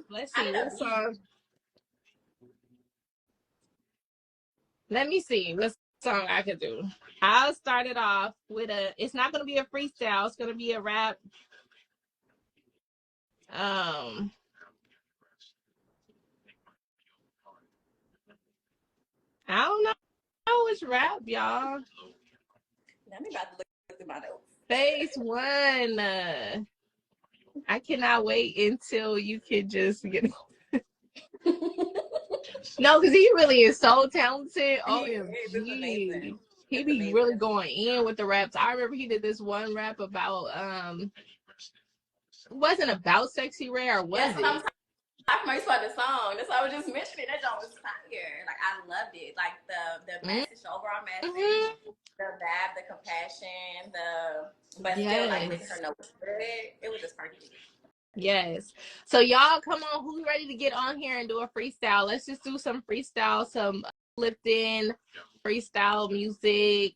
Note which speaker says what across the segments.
Speaker 1: Let's see what song. Let me see what song I could do. I'll start it off with it's not gonna be a freestyle, it's gonna be a rap. I don't know. It's rap, y'all.
Speaker 2: Let me about to look through my notes.
Speaker 1: Phase one. I cannot wait until you can just get. No, because he really is so talented. OMG. He be really going in with the raps. I remember he did this one rap about it wasn't about Sexy Red, or was it?
Speaker 2: I first saw the song. That's why I was just mentioning that song was fire. Like I loved it. Like the message, the overall message, the vibe, the compassion, but still like making her know it's good. It was just perfect.
Speaker 1: Yes. So y'all, come on, who's ready to get on here and do a freestyle? Let's just do some freestyle, some uplifting freestyle music.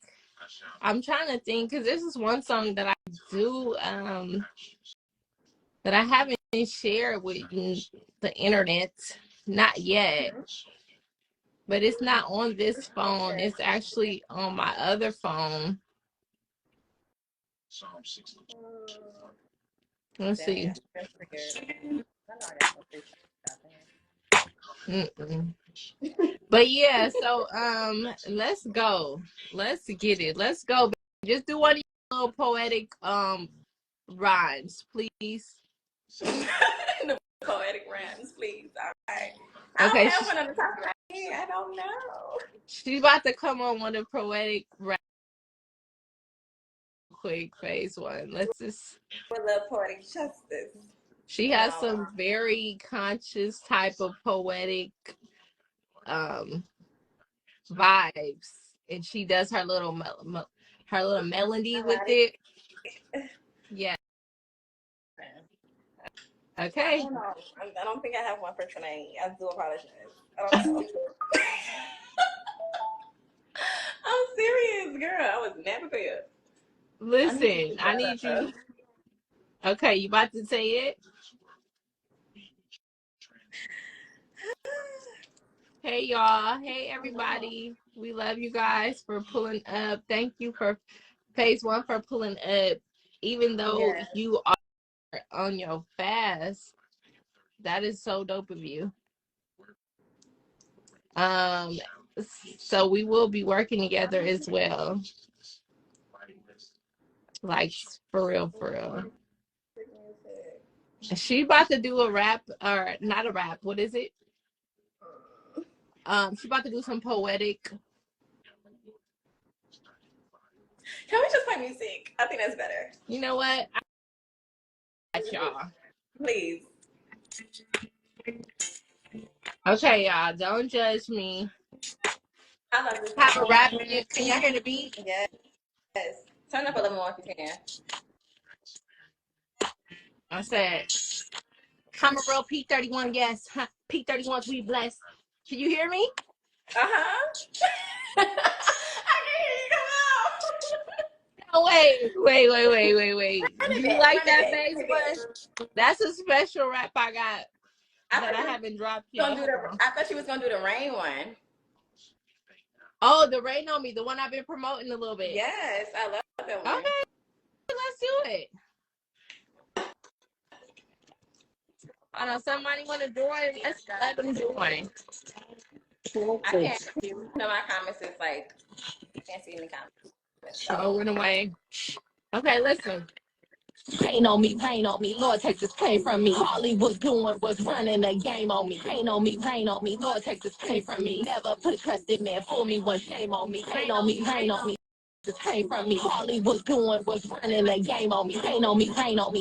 Speaker 1: I'm trying to think, because this is one song that I do that I haven't shared with the internet, not yet. But it's not on this phone. It's actually on my other phone. Let's see. But yeah, so let's go. Let's get it. Let's go. Just do one of your little poetic rhymes, please.
Speaker 2: The poetic rhymes, please. All right. Okay. I don't have one on the top of my head. I don't know.
Speaker 1: She's about to come on one of the poetic rhymes. Quick, phase one. Let's just
Speaker 2: for the poetic justice.
Speaker 1: She has some very conscious type of poetic vibes, and she does her little melody with it. Yeah. Okay.
Speaker 2: I don't think I have one for tonight. I do apologize. I don't know. I'm serious, girl. I was never prepared.
Speaker 1: Listen, I need you. Okay, you about to say it? Hey, y'all. Hey, everybody. We love you guys for pulling up. Thank you for phase one for pulling up. Even though you are on your fast, that is so dope of you. So we will be working together as well. Like, for real, for real. She about to do a rap, or not a rap. What is it? She about to do some poetic.
Speaker 2: Can we just play music? I think that's better.
Speaker 1: You know what? I got y'all.
Speaker 2: Please.
Speaker 1: Okay, y'all. Don't judge me.
Speaker 2: I love this.
Speaker 1: Have a rap. Can y'all hear the beat?
Speaker 2: Yes. Turn up a little more if you can.
Speaker 1: I said, I'm a real P31 yes. P31s, we blessed. Can you hear me?
Speaker 2: I can hear you. Come
Speaker 1: on.
Speaker 2: on.
Speaker 1: Wait. You like that phase one? That's a special rap I got that I haven't dropped yet.
Speaker 2: I thought you was going to do the rain one.
Speaker 1: Oh, the Rain on Me, the one I've been promoting a little bit.
Speaker 2: Yes, I love that one.
Speaker 1: Okay, let's do it. I know somebody want to join. Let's let them join.
Speaker 2: I can't see. No, my comments is like, I can't see any comments.
Speaker 1: Oh, went away. Okay, listen.
Speaker 3: Pain on me, Lord take this pain from me. All he was doing was running a game on me. Pain on me, Lord take this pain from me. Never put trust in man, fool me, one shame on me. Pain on me, this pain from me. All he was doing was running a game on me. Pain on me,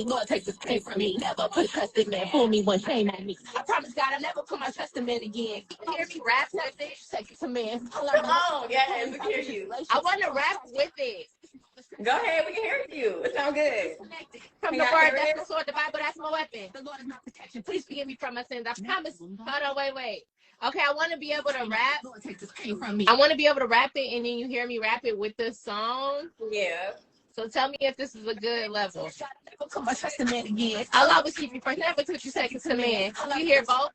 Speaker 3: Lord take this pain from me. Never put trust in man, fool me, one shame on me. I promise God I'll never put my trust in man again. You hear me rap like this? Take it to man.
Speaker 2: Come on, yes, we can hear you.
Speaker 1: I want to rap with it.
Speaker 2: Go ahead, we can hear you. It sounds good.
Speaker 1: From the word, that's the sword, the Bible, that's my weapon. The Lord is my protection. Please forgive me from my sins. I promise. Hold on, wait. Okay, I want to be able to rap. I want to be able to rap it, and then you hear me rap it with the song.
Speaker 2: Yeah.
Speaker 1: So tell me if this is a good level. I'll always keep you first, never took you second to the man. You hear both?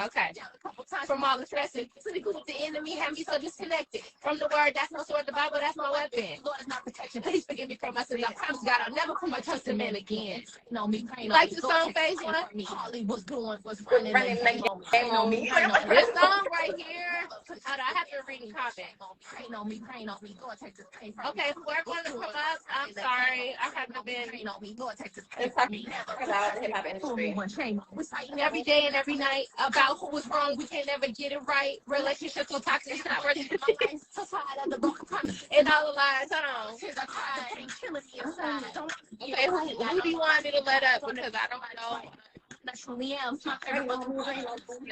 Speaker 1: Okay. From all the stressing, the enemy had me so disconnected. From the word, that's no sword, the Bible, that's my weapon. Lord is my protection. Please forgive me for my sins. I promise God I'll never put my trust in man again. Like the song Faise one? Holly was doing was running the game on me. This song right here. Hold on, I have to read the comment. Okay, whoever wants to come up, I'm sorry. I haven't been.
Speaker 2: It's talking about the hip hop industry.
Speaker 1: Every day and every night about who was wrong. We can't never get it right. Relationships so toxic, it's not worth it. And all the lies. Hold on. Okay, who do you want me to let up? Because I don't know. The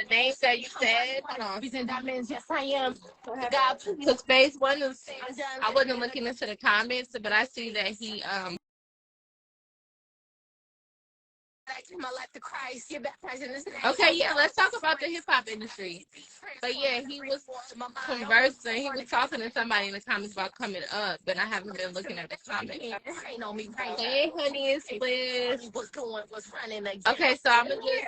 Speaker 1: names that you said. Hold on. Yes, I am. Because Faise one is. I wasn't looking into the comments, but I see that he my life to Christ, get baptized in this name. Okay, yeah, let's talk about the hip hop industry. But yeah, he was conversing, he was talking to somebody in the comments about coming up, but I haven't been looking at the comments. Hey, honey, it's Liz. Okay, so I'm gonna just.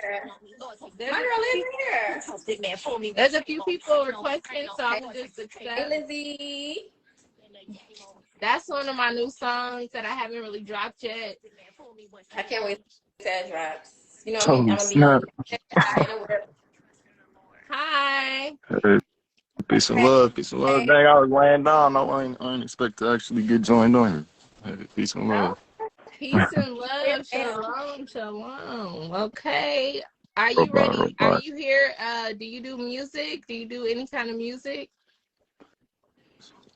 Speaker 1: There's a few people requesting, so I'm gonna just accept.
Speaker 2: Hey, Lizzie.
Speaker 1: That's one of my new songs that I haven't really dropped yet.
Speaker 2: I can't wait till it drops. You know what I mean? I'm gonna be
Speaker 1: Hi.
Speaker 4: Hey, peace and love, peace and love. Dang, I was laying down. I didn't expect to actually get joined on here. Hey, peace and love.
Speaker 1: Peace and love. Shalom, shalom. Okay. Are you ready? Are you here? Do you do music? Do you do any kind of music?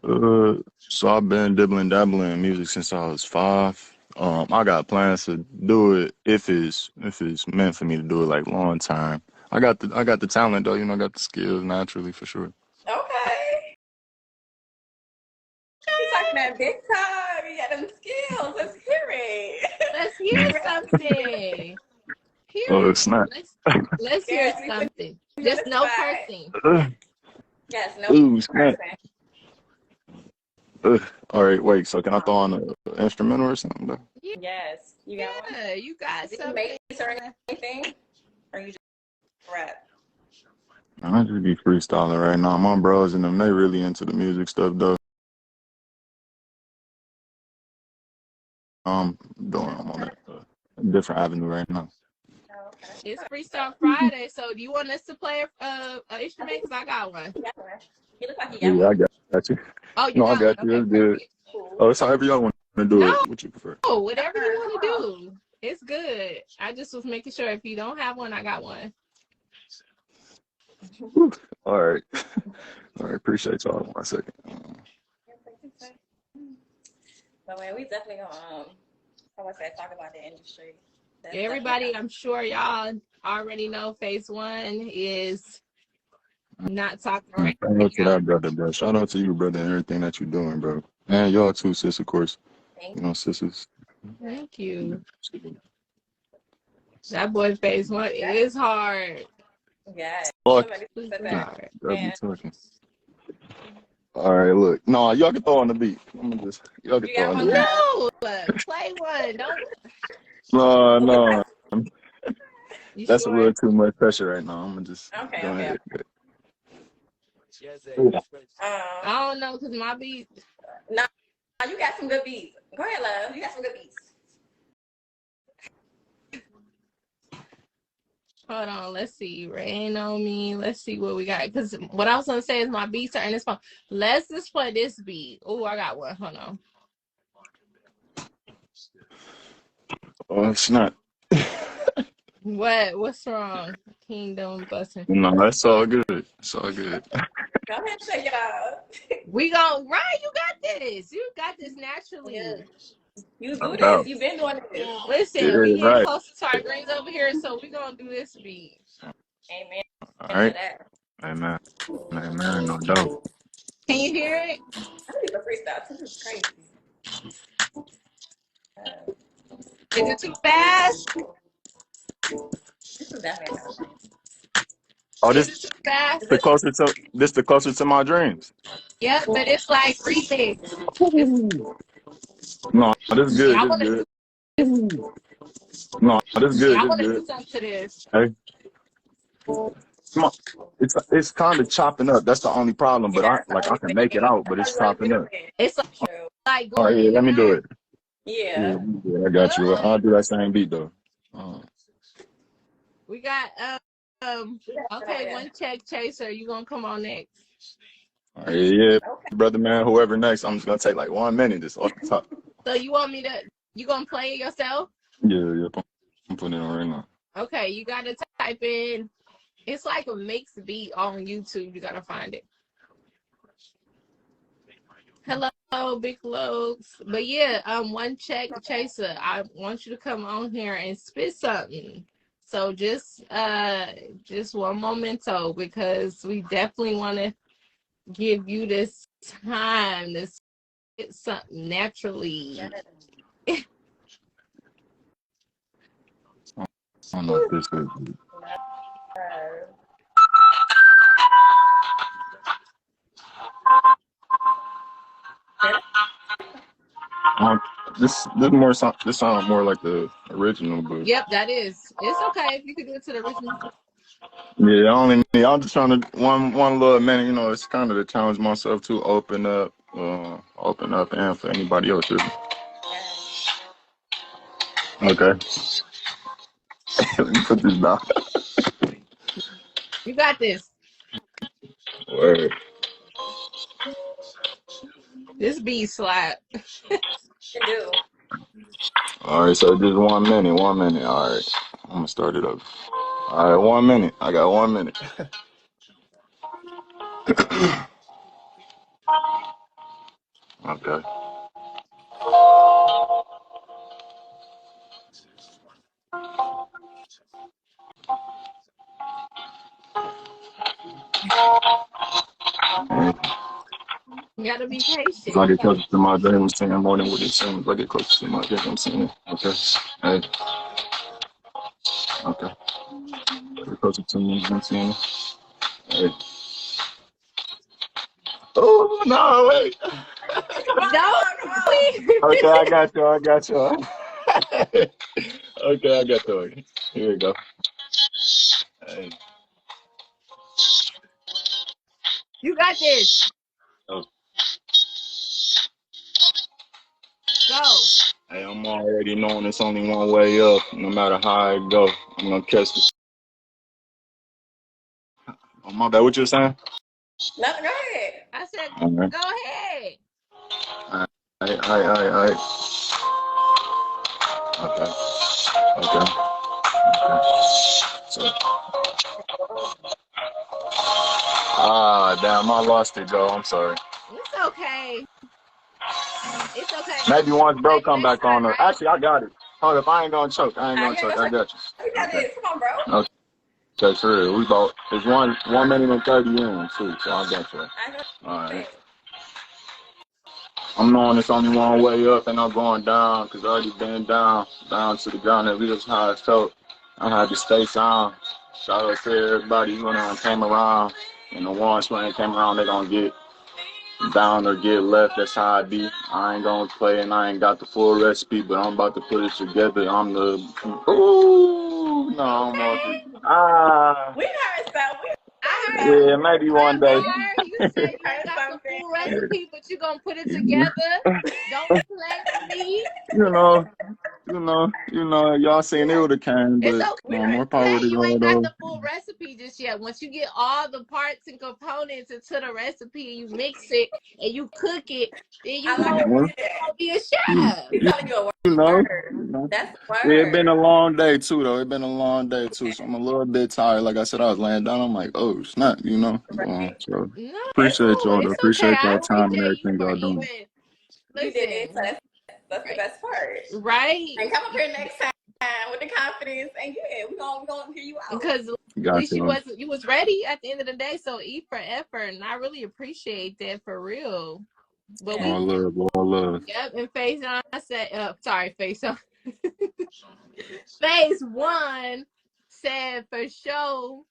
Speaker 4: So I've been dabbling in music since I was 5. I got plans to do it if it's meant for me to do it like long time. I got the talent though, I got the skills naturally for sure.
Speaker 2: Okay. You're talking that big time. You got them skills. Let's hear it.
Speaker 1: Let's hear something.
Speaker 4: It's not.
Speaker 1: Let's hear something. Just no cursing.
Speaker 2: Yes, no cursing.
Speaker 4: All right, wait. So can I throw on an instrumental or something? Though?
Speaker 2: Yes, you got one.
Speaker 1: Yeah, you got something.
Speaker 2: Bass or anything, or you just rap?
Speaker 4: I just be freestyling right now. My bros and them, they really into the music stuff though. I'm on a different avenue right now.
Speaker 2: Oh, okay.
Speaker 1: It's Freestyle Friday, so do you want us to play an instrument? Because I got one.
Speaker 2: You look like you got
Speaker 4: one. I got you.
Speaker 1: Oh, you
Speaker 4: no,
Speaker 1: got
Speaker 4: I got
Speaker 1: one.
Speaker 4: you.
Speaker 1: Okay,
Speaker 4: It's good.
Speaker 1: Cool.
Speaker 4: Oh, it's however y'all want to do it. What you prefer?
Speaker 1: Oh, whatever you want to do. It's good. I just was making sure if you don't have one, I got one.
Speaker 4: All right. All right. Appreciate y'all. 1 second.
Speaker 2: So man, we definitely gonna talk about the industry.
Speaker 1: Everybody, I'm sure y'all already know Faise one is not talking right now.
Speaker 4: Shout out to that brother, bro. Shout out to you, brother, and everything that you're doing, bro. And y'all too, sis, of course. Sisters.
Speaker 1: Thank you. That boy Faise one is hard.
Speaker 2: Yeah.
Speaker 4: Talking. All right, look. No, y'all can throw on the beat. Y'all can throw on the beat.
Speaker 1: No, play one.
Speaker 4: Don't. No. That's
Speaker 1: sure?
Speaker 4: a little too much pressure right now. I'm gonna just go ahead.
Speaker 1: I don't know, because my beat.
Speaker 2: No, you got some good beats. Go ahead, love. You got some good beats.
Speaker 1: Hold on, let's see. Rain on me. Let's see what we got. Because what I was gonna say is my beats are in this phone. Let's just play this beat. Oh, I got one. Hold on.
Speaker 4: Oh, it's not.
Speaker 1: What's wrong? Kingdom busting.
Speaker 4: No, that's all good. It's all good.
Speaker 2: Go ahead, check it out.
Speaker 1: We gon' Ryan, you got this. You got this naturally.
Speaker 2: Yeah. You do this. You've been doing this.
Speaker 1: Listen, we get closer to our greens over here, so we gonna do this beat.
Speaker 2: Amen.
Speaker 4: All right. Amen. Amen. No doubt.
Speaker 1: Can you hear it?
Speaker 2: I need a freestyle. This is crazy.
Speaker 1: Is it too fast?
Speaker 2: This is definitely a
Speaker 4: Oh, this the closer to my dreams.
Speaker 1: Yep, but it's like remix.
Speaker 4: No, this is
Speaker 1: Yeah,
Speaker 4: good.
Speaker 1: I
Speaker 4: This is
Speaker 1: want to
Speaker 4: good.
Speaker 1: do this.
Speaker 4: No, this is
Speaker 1: Yeah,
Speaker 4: good.
Speaker 1: I
Speaker 4: This is
Speaker 1: want to
Speaker 4: good.
Speaker 1: do something to this.
Speaker 4: Hey, come on. It's kind of chopping up. That's the only problem. But
Speaker 2: Yeah, that's the
Speaker 4: I
Speaker 2: only
Speaker 4: can make it
Speaker 2: thing.
Speaker 4: out.
Speaker 2: That's
Speaker 4: But
Speaker 2: why
Speaker 4: it's
Speaker 2: you want to
Speaker 4: chopping
Speaker 2: mix
Speaker 4: up.
Speaker 2: it.
Speaker 1: It's
Speaker 2: True.
Speaker 1: like
Speaker 4: All right,
Speaker 1: going
Speaker 4: yeah.
Speaker 1: in
Speaker 4: Let
Speaker 1: and
Speaker 4: me do
Speaker 1: out.
Speaker 4: it.
Speaker 2: Yeah.
Speaker 4: Yeah, I got you. I'll do that same beat though.
Speaker 1: We got
Speaker 2: Yeah, good
Speaker 1: okay,
Speaker 2: idea.
Speaker 1: one check chaser. You gonna come on next?
Speaker 4: All right, yeah,
Speaker 2: Okay.
Speaker 4: brother, man. Whoever next, I'm just gonna take like 1 minute just off the top.
Speaker 1: So you want me to? You gonna play it yourself?
Speaker 4: Yeah. I'm putting it on right now.
Speaker 1: Okay, you gotta type in. It's like a mixed beat on YouTube. You gotta find it. Hello, Big Logs. But yeah, one check chaser. I want you to come on here and spit something. So just one momento because we definitely want to give you this time to spit something naturally.
Speaker 4: I don't know if this is.
Speaker 2: Uh,
Speaker 4: Um, this more this sound more like the original, but
Speaker 1: Yep, that is. It's okay if you could do it to the original.
Speaker 4: yeah, I only need. I'm just trying to one little minute. You know, it's kind of to challenge myself to open up, and for anybody else. Really.
Speaker 2: yeah.
Speaker 4: Okay, let me put this down.
Speaker 1: You got this.
Speaker 4: Word.
Speaker 1: This beat slap.
Speaker 2: You do.
Speaker 4: All right, so just 1 minute. 1 minute. All right, I'm gonna start it up. All right, 1 minute. I got 1 minute. Okay.
Speaker 1: You gotta be
Speaker 4: As I
Speaker 1: patient.
Speaker 4: get closer to my dream, I'm saying more than what it seems. As I get closer to my dream, I'm saying, okay, hey, okay. Get closer to me, I'm saying, hey. Oh, no, wait.
Speaker 2: Come on, come
Speaker 1: No,
Speaker 2: on, come on.
Speaker 1: please.
Speaker 4: Okay, I got you, I got you. Okay, I got you. Here we go. Hey,
Speaker 1: You got this.
Speaker 4: oh,
Speaker 1: Go.
Speaker 4: hey, I'm already knowing it's only one way up. No matter how I go, I'm gonna catch the. Oh, my bad, what you were saying?
Speaker 2: Nothing. Go ahead.
Speaker 1: I said,
Speaker 4: All right.
Speaker 1: go ahead.
Speaker 4: All right. Okay, okay, okay. So, damn, I lost it, Joe. I'm sorry.
Speaker 1: It's okay. It's okay.
Speaker 4: Maybe once bro
Speaker 1: Play
Speaker 4: come
Speaker 1: next
Speaker 4: back
Speaker 1: time,
Speaker 4: on.
Speaker 1: right?
Speaker 4: Actually, I got it. Hold up, I ain't gonna choke. I ain't
Speaker 2: I
Speaker 4: gonna
Speaker 2: ain't
Speaker 4: choke.
Speaker 2: gonna
Speaker 4: I
Speaker 2: show
Speaker 4: got
Speaker 2: you got
Speaker 4: you. Okay.
Speaker 2: this. Come on, bro.
Speaker 4: Okay, sure. We both. It's 1 minute and 30 in too, so I got you.
Speaker 2: I know
Speaker 4: All right.
Speaker 2: it.
Speaker 4: I'm knowing it's only one way up, and I'm going down because I already been down to the ground. At least how it felt. I had to stay sound. Shout out to everybody who came around, and the ones when they came around, they gonna get down or get left. That's how I be. I ain't gonna play and I ain't got the full recipe, but I'm about to put it together. I'm the ooh no, I don't know if it
Speaker 2: Okay. We heard some. We
Speaker 1: I
Speaker 2: heard
Speaker 1: heard
Speaker 2: some.
Speaker 4: yeah,
Speaker 1: you
Speaker 4: maybe
Speaker 1: one
Speaker 4: one day.
Speaker 1: bar. You said you ain't
Speaker 2: Heard
Speaker 1: got the
Speaker 2: something.
Speaker 1: full recipe, but you gonna put it together. Don't play with me.
Speaker 4: you know, y'all seen it would have came,
Speaker 1: It's
Speaker 4: but
Speaker 2: We
Speaker 1: okay.
Speaker 2: heard.
Speaker 4: more
Speaker 1: Play.
Speaker 4: power to
Speaker 1: You
Speaker 4: y'all
Speaker 1: ain't got
Speaker 4: though.
Speaker 1: the full recipe just yet. Once you get all the parts and components into the recipe, you mix it and you cook it, then
Speaker 2: I like the way you did.
Speaker 1: gonna be a
Speaker 4: You,
Speaker 1: chef.
Speaker 2: He's
Speaker 4: you,
Speaker 2: telling you a
Speaker 4: you know,
Speaker 2: word.
Speaker 4: you know.
Speaker 2: That's the
Speaker 4: Yeah, it been
Speaker 2: word.
Speaker 4: a long day too, though. It been a long day too, so I'm a little bit tired. Like I said, I was laying down. I'm like, oh snap, you know.
Speaker 2: Right.
Speaker 4: So
Speaker 1: No,
Speaker 4: appreciate y'all. Though.
Speaker 1: it's okay.
Speaker 4: Appreciate
Speaker 1: I
Speaker 4: y'all time and
Speaker 1: appreciate you
Speaker 4: everything
Speaker 1: for
Speaker 4: y'all doing.
Speaker 1: even
Speaker 2: You did it. So
Speaker 1: listen.
Speaker 2: that's the
Speaker 1: Right.
Speaker 2: best part.
Speaker 1: Right.
Speaker 2: And come up here next time with the confidence, and yeah, we gonna hear you out.
Speaker 1: Because at least
Speaker 4: Gotcha.
Speaker 1: you was ready at the end of the day. So E for effort, and I really appreciate that for real. But
Speaker 2: Yeah.
Speaker 1: we,
Speaker 4: All love, all love.
Speaker 1: yep, and phase on. I said, sorry, phase on. Phase one said for sure.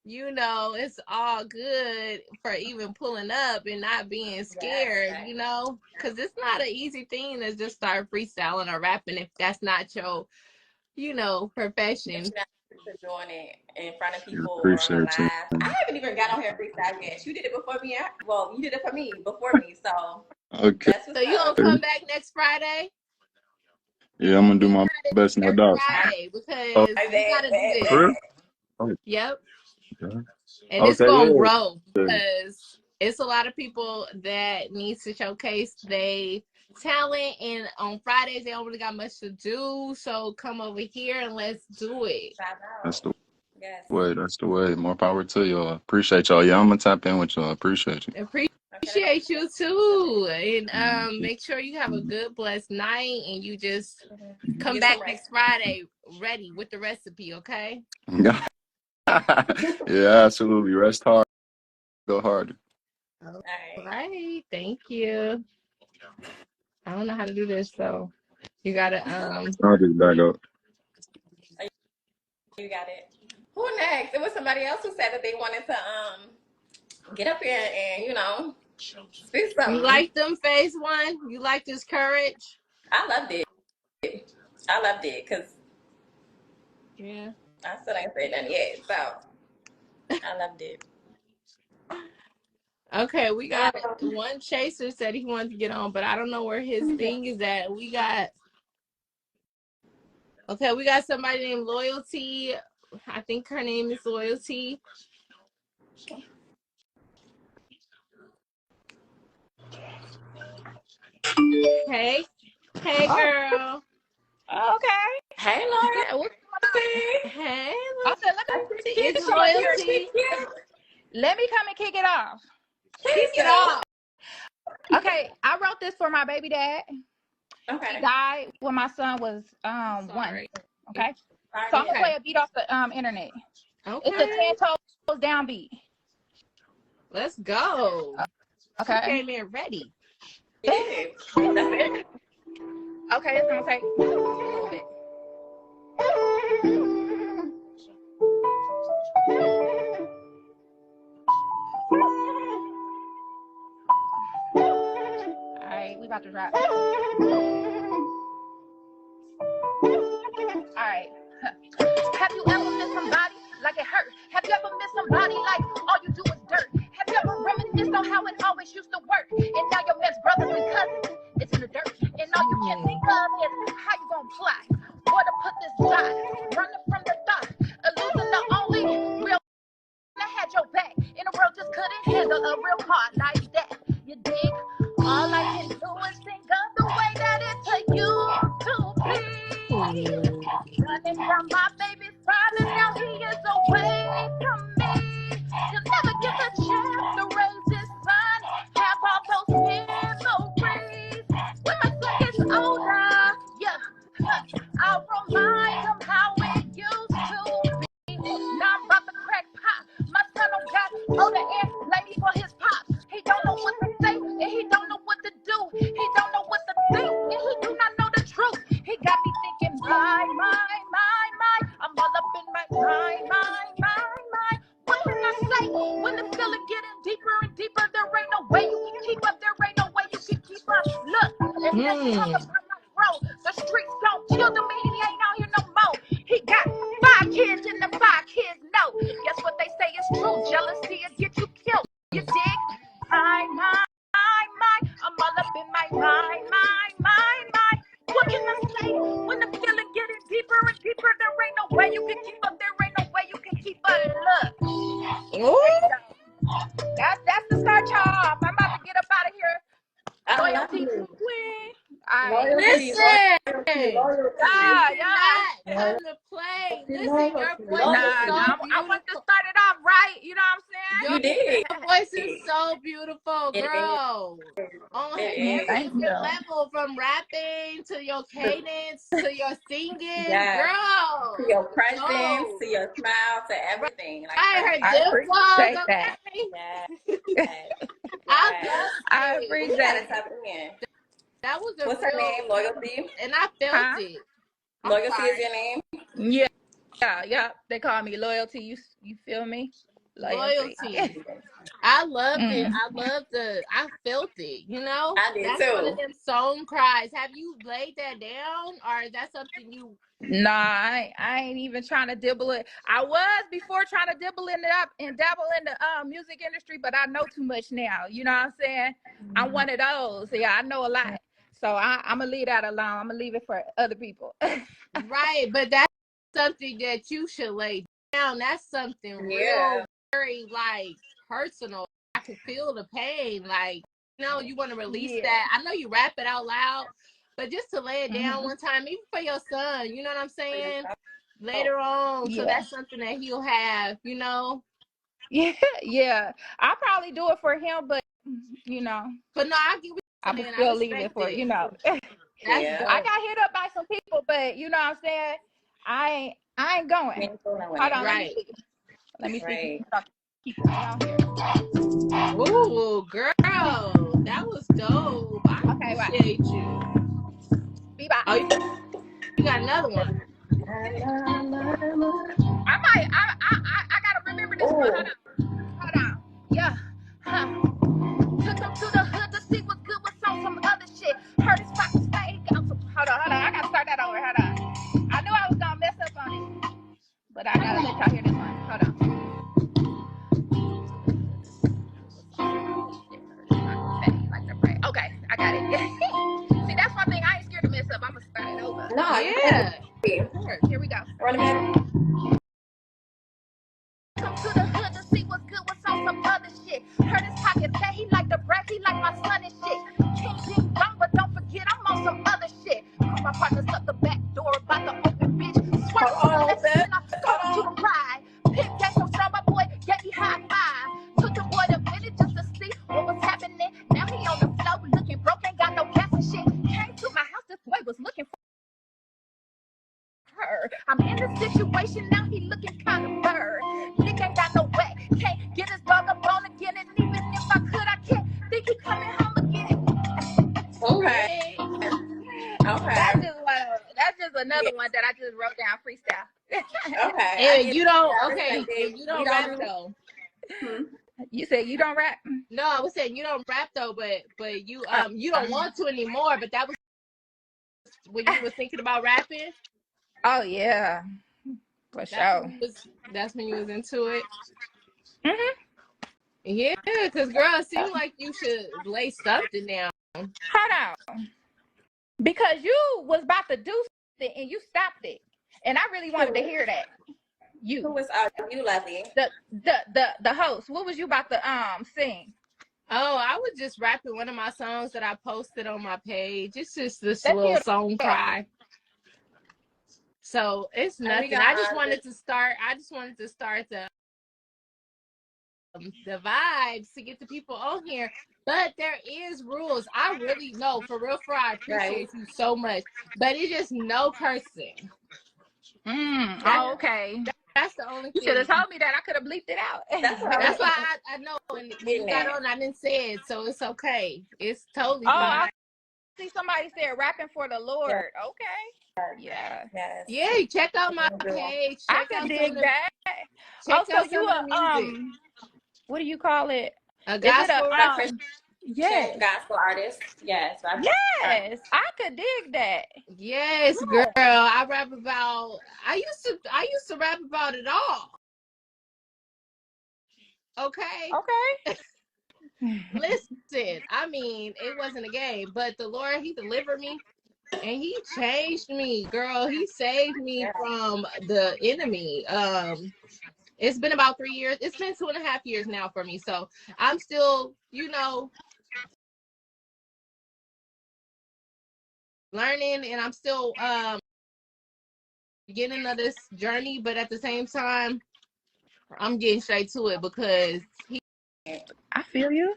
Speaker 1: it's all good for even pulling up and not being scared, because it's not an easy thing to just start freestyling or rapping if that's not your, profession.
Speaker 2: If you're not doing it in front of
Speaker 4: Yeah,
Speaker 2: people or on a
Speaker 4: appreciate you.
Speaker 2: live. I haven't even got on here freestyle yet. You did it before me. Well, you did it for me before me, so
Speaker 4: Okay.
Speaker 2: that's
Speaker 1: So
Speaker 2: what's
Speaker 1: you gonna
Speaker 2: up.
Speaker 1: come back next Friday?
Speaker 4: Yeah, I'm gonna do
Speaker 1: We
Speaker 4: my
Speaker 1: got it
Speaker 4: best, no
Speaker 1: next
Speaker 4: doubt.
Speaker 1: Friday
Speaker 4: Oh,
Speaker 1: because
Speaker 2: I
Speaker 1: we
Speaker 2: bet,
Speaker 1: gotta do
Speaker 2: bet,
Speaker 1: this.
Speaker 4: for real?
Speaker 2: bet.
Speaker 4: Oh,
Speaker 1: Yep.
Speaker 4: okay.
Speaker 1: And it's
Speaker 4: Okay,
Speaker 1: gonna
Speaker 4: yeah.
Speaker 1: grow because it's a lot of people that needs to showcase they talent, and on Fridays they don't really got much to do. So come over here and let's do it.
Speaker 2: Shout
Speaker 4: That's
Speaker 2: out.
Speaker 4: the
Speaker 2: Yes.
Speaker 4: way. That's the way. More power to y'all. Appreciate y'all. Yeah, I'm gonna tap in with y'all. Appreciate you.
Speaker 2: Okay,
Speaker 1: Appreciate you too. And
Speaker 4: Mhm.
Speaker 1: make sure you have a good blessed night and you just come
Speaker 2: get some
Speaker 1: back
Speaker 2: rest.
Speaker 1: next Friday ready with the recipe, okay?
Speaker 4: Yeah, absolutely. Rest hard. Go harder.
Speaker 1: All
Speaker 2: All right.
Speaker 1: right. Thank you. I don't know how to do this, so you gotta
Speaker 4: I'll just back up.
Speaker 2: You got it. Who next? It was somebody else who said that they wanted to get up here and speak
Speaker 1: you
Speaker 2: something.
Speaker 1: like them phase one? You like this courage?
Speaker 2: I loved it. I loved it because
Speaker 1: Yeah.
Speaker 2: I still ain't said nothing yet. So I loved it.
Speaker 1: Okay, we got
Speaker 2: Um,
Speaker 1: one chaser said he wanted to get on, but I don't know where his thing is at. We got somebody named Loyalty. I think her name is Loyalty. Hey. Hey
Speaker 5: Oh,
Speaker 1: girl.
Speaker 5: okay.
Speaker 2: hey, Laura.
Speaker 1: Yeah, what
Speaker 2: See?
Speaker 1: hey
Speaker 5: I said, let me
Speaker 2: I see
Speaker 1: Loyalty.
Speaker 2: cute.
Speaker 1: It's
Speaker 5: come up here.
Speaker 2: She
Speaker 1: Loyalty.
Speaker 2: cute.
Speaker 5: Let me come and kick it off.
Speaker 1: Kick
Speaker 2: Please
Speaker 1: it
Speaker 2: do.
Speaker 1: off.
Speaker 5: Okay, I wrote this for my baby dad. He
Speaker 2: Okay.
Speaker 5: died when my son was
Speaker 1: I'm
Speaker 5: one.
Speaker 1: sorry.
Speaker 5: Okay,
Speaker 2: Sorry
Speaker 5: so
Speaker 2: to
Speaker 5: I'm
Speaker 2: hear
Speaker 5: gonna
Speaker 2: that.
Speaker 1: Okay.
Speaker 5: play a beat off the internet. It's a
Speaker 1: Okay.
Speaker 5: 10 toes down beat.
Speaker 1: Let's go. She
Speaker 5: Okay.
Speaker 1: came in ready.
Speaker 2: You did. That's it.
Speaker 5: Okay, it's gonna take a little bit. All right, we about to drop. All right. Have you ever missed somebody like it hurt? Have you ever missed somebody like all you do is dirt? Have you ever reminisced on how it always used to work? And now your best brothers and cousins, it's in the dirt. And all you can think of is how you gonna plot, where to put this dot, running from the thought of losing the only real that had your back. And the world just couldn't handle a real heart like that. You dig? All I can do is think of the way that it used to be. Running from my baby's father, now he is away from me. He'll never get the chance to raise his son, have all those memories. When my son gets older, yeah, I'll remind him how it used to be. Now I'm about to crack pop. My son don't got older and blame me for his pop. He don't know what to say and he don't know what to do. He don't know what to think and he do not know the truth. He got me thinking, my. I'm all up in my. What can I say? When the feeling getting deeper and deeper, there ain't no way you can keep up. There ain't no way you can keep up. Look, if this talk about my bro, the streets don't kill him. He ain't out here no more. He got 5 kids and the 5 kids know. Guess what they say is true? Jealousy will get you killed. You dig? My. I'm all up in my. What can I say? When the feeling getting deeper and deeper, there ain't no way you can keep up. There ain't no way you can keep up. Look,
Speaker 1: Ooh.
Speaker 5: there you go. That's the start, y'all. I'm about to get up out of here.
Speaker 2: I love
Speaker 5: Loyalty to
Speaker 2: you.
Speaker 5: the queen. All right.
Speaker 2: Loyalty,
Speaker 1: Listen, this
Speaker 5: Yeah,
Speaker 1: did
Speaker 5: yeah.
Speaker 1: not come to play. Listen, your voice is
Speaker 5: Nah,
Speaker 1: so
Speaker 5: nah. I want to
Speaker 1: beautiful.
Speaker 5: start it off right. You know what
Speaker 1: Your
Speaker 2: You did.
Speaker 5: I'm
Speaker 1: voice is so beautiful,
Speaker 2: It is.
Speaker 1: girl. On
Speaker 2: It
Speaker 1: every
Speaker 2: is.
Speaker 5: Thank you.
Speaker 1: level, from rapping to your cadence to your singing,
Speaker 2: Yes. To
Speaker 1: girl.
Speaker 2: your presence,
Speaker 1: No,
Speaker 2: to your smile, to everything. Like
Speaker 1: right, her
Speaker 5: I
Speaker 2: everything.
Speaker 1: dimples,
Speaker 5: appreciate that.
Speaker 1: okay?
Speaker 2: Yes. Yes.
Speaker 1: I
Speaker 2: Yes.
Speaker 1: loved
Speaker 5: I
Speaker 1: it.
Speaker 2: We
Speaker 5: appreciate
Speaker 2: gotta
Speaker 5: it.
Speaker 2: tap in.
Speaker 1: That was a
Speaker 2: What's her
Speaker 1: real,
Speaker 2: name? Loyalty.
Speaker 1: and I felt
Speaker 5: Huh?
Speaker 1: it. I'm
Speaker 2: Loyalty is
Speaker 1: sorry.
Speaker 2: your name.
Speaker 5: Yeah. Yeah. They call me loyalty. You feel me?
Speaker 1: Loyalty. I loved it. I felt it,
Speaker 2: I did
Speaker 1: That's one
Speaker 2: too.
Speaker 1: of them song cries. Have you laid that down, or is that something you?
Speaker 5: Nah, I ain't even trying to dibble it. I was before trying to dibble in it up and dabble in the music industry, but I know too much now. You know what I'm saying? I'm one of those. Yeah, I know a lot. So I'm gonna leave that alone. I'm gonna leave it for other people.
Speaker 1: Right, but that's something that you should lay down. That's something real, very like personal. I can feel the pain. Like, you want to release that. I know you rap it out loud, but just to lay it down one time, even for your son, you know what I'm saying? Later on, so that's something that he'll have,
Speaker 5: Yeah. I'll probably do it for him, but
Speaker 1: But no, I get what
Speaker 5: I'm
Speaker 1: you're saying. I
Speaker 5: still leave it
Speaker 1: respect
Speaker 5: for
Speaker 1: it. That's
Speaker 5: I
Speaker 1: dope.
Speaker 5: got hit up by some people, but you know what I'm saying? I ain't going. Hold on,
Speaker 1: Right.
Speaker 5: let me see. Keep me on here.
Speaker 1: Ooh, girl, that was dope. I
Speaker 5: Okay, right.
Speaker 1: appreciate you.
Speaker 5: Be back.
Speaker 1: Oh, you got another one.
Speaker 5: I gotta remember this one. Hold on. Yeah. Huh. Took him to the hood to see what's good, what's on some other shit. Heard his pockets fake. Hold on. I gotta start that over. Hold on. I knew I was gonna mess up on it, but I gotta let y'all hear this one. Hold on. Okay, I got it. See, that's one thing I ain't scared to mess up. I'm gonna start it over.
Speaker 2: No,
Speaker 1: Yeah.
Speaker 5: Here we go.
Speaker 2: Run a minute.
Speaker 5: Come to the hood to see what's good, what's on some other shit. Heard his pocket fat, he like the brat, he like my son and shit. King Jing Dong, but don't forget I'm on some other shit. My partner's up the back door, about to open, bitch. Swerve to the left, and I told you to ride. Pit gang so strong, my boy gave me high five. Took the boy a minute just to see what was happening. Now he on the floor looking broke, ain't got no gas and shit. Came to my house, this boy was looking for her. I'm in the situation now, he looking kind of bird. Nick ain't got no wet, can't get his dog up on again, and even if I could, I can't think he coming home again.
Speaker 2: Okay.
Speaker 5: That's just another one that I just wrote down freestyle.
Speaker 2: Okay.
Speaker 1: And you don't. Okay, and you don't rap though.
Speaker 5: You said you don't rap?
Speaker 1: No, I was saying you don't rap though, but you don't want to anymore. But that was when you was thinking about rapping.
Speaker 5: Oh yeah, for sure.
Speaker 1: That's when you was into it.
Speaker 5: Mhm.
Speaker 1: Yeah, because girl, it seemed like you should lay something down.
Speaker 5: Hold on, because you was about to do something and you stopped it, and I really wanted to hear that. You.
Speaker 2: Who was you, Lovely?
Speaker 5: The host. What was you about to sing?
Speaker 1: Oh, I was just rapping one of my songs that I posted on my page. It's just this
Speaker 5: Let's
Speaker 1: little
Speaker 5: hear
Speaker 1: song
Speaker 5: that.
Speaker 1: cry. So it's nothing. I just wanted to start the vibes to get the people on here. But there is rules. I really know, for real, I appreciate you so much. But it's just no cursing.
Speaker 5: Okay.
Speaker 1: That's the only thing.
Speaker 5: You should have told me that. I could have bleeped it out.
Speaker 1: That's why I know. And when you got on, I didn't say it, so it's okay. It's totally fine.
Speaker 5: I see somebody said rapping for the Lord. Yeah. Okay. Yeah.
Speaker 2: Yes.
Speaker 1: Yeah, check out my page. Check
Speaker 5: I
Speaker 1: out
Speaker 5: could dig that.
Speaker 1: Check out some of the music.
Speaker 5: What do you call it?
Speaker 1: A gospel
Speaker 2: Christian
Speaker 5: yes.
Speaker 2: gospel artist. Yes.
Speaker 5: Yes. I could dig that.
Speaker 1: Yes, girl. I rap about I used to rap about it all. Okay. Listen, I mean, it wasn't a game, but the Lord, he delivered me and he changed me, girl. He saved me from the enemy. It's been about 3 years. It's been 2.5 years now for me. So I'm still, learning, and I'm still beginning of this journey, but at the same time, I'm getting straight to it because
Speaker 5: I feel you.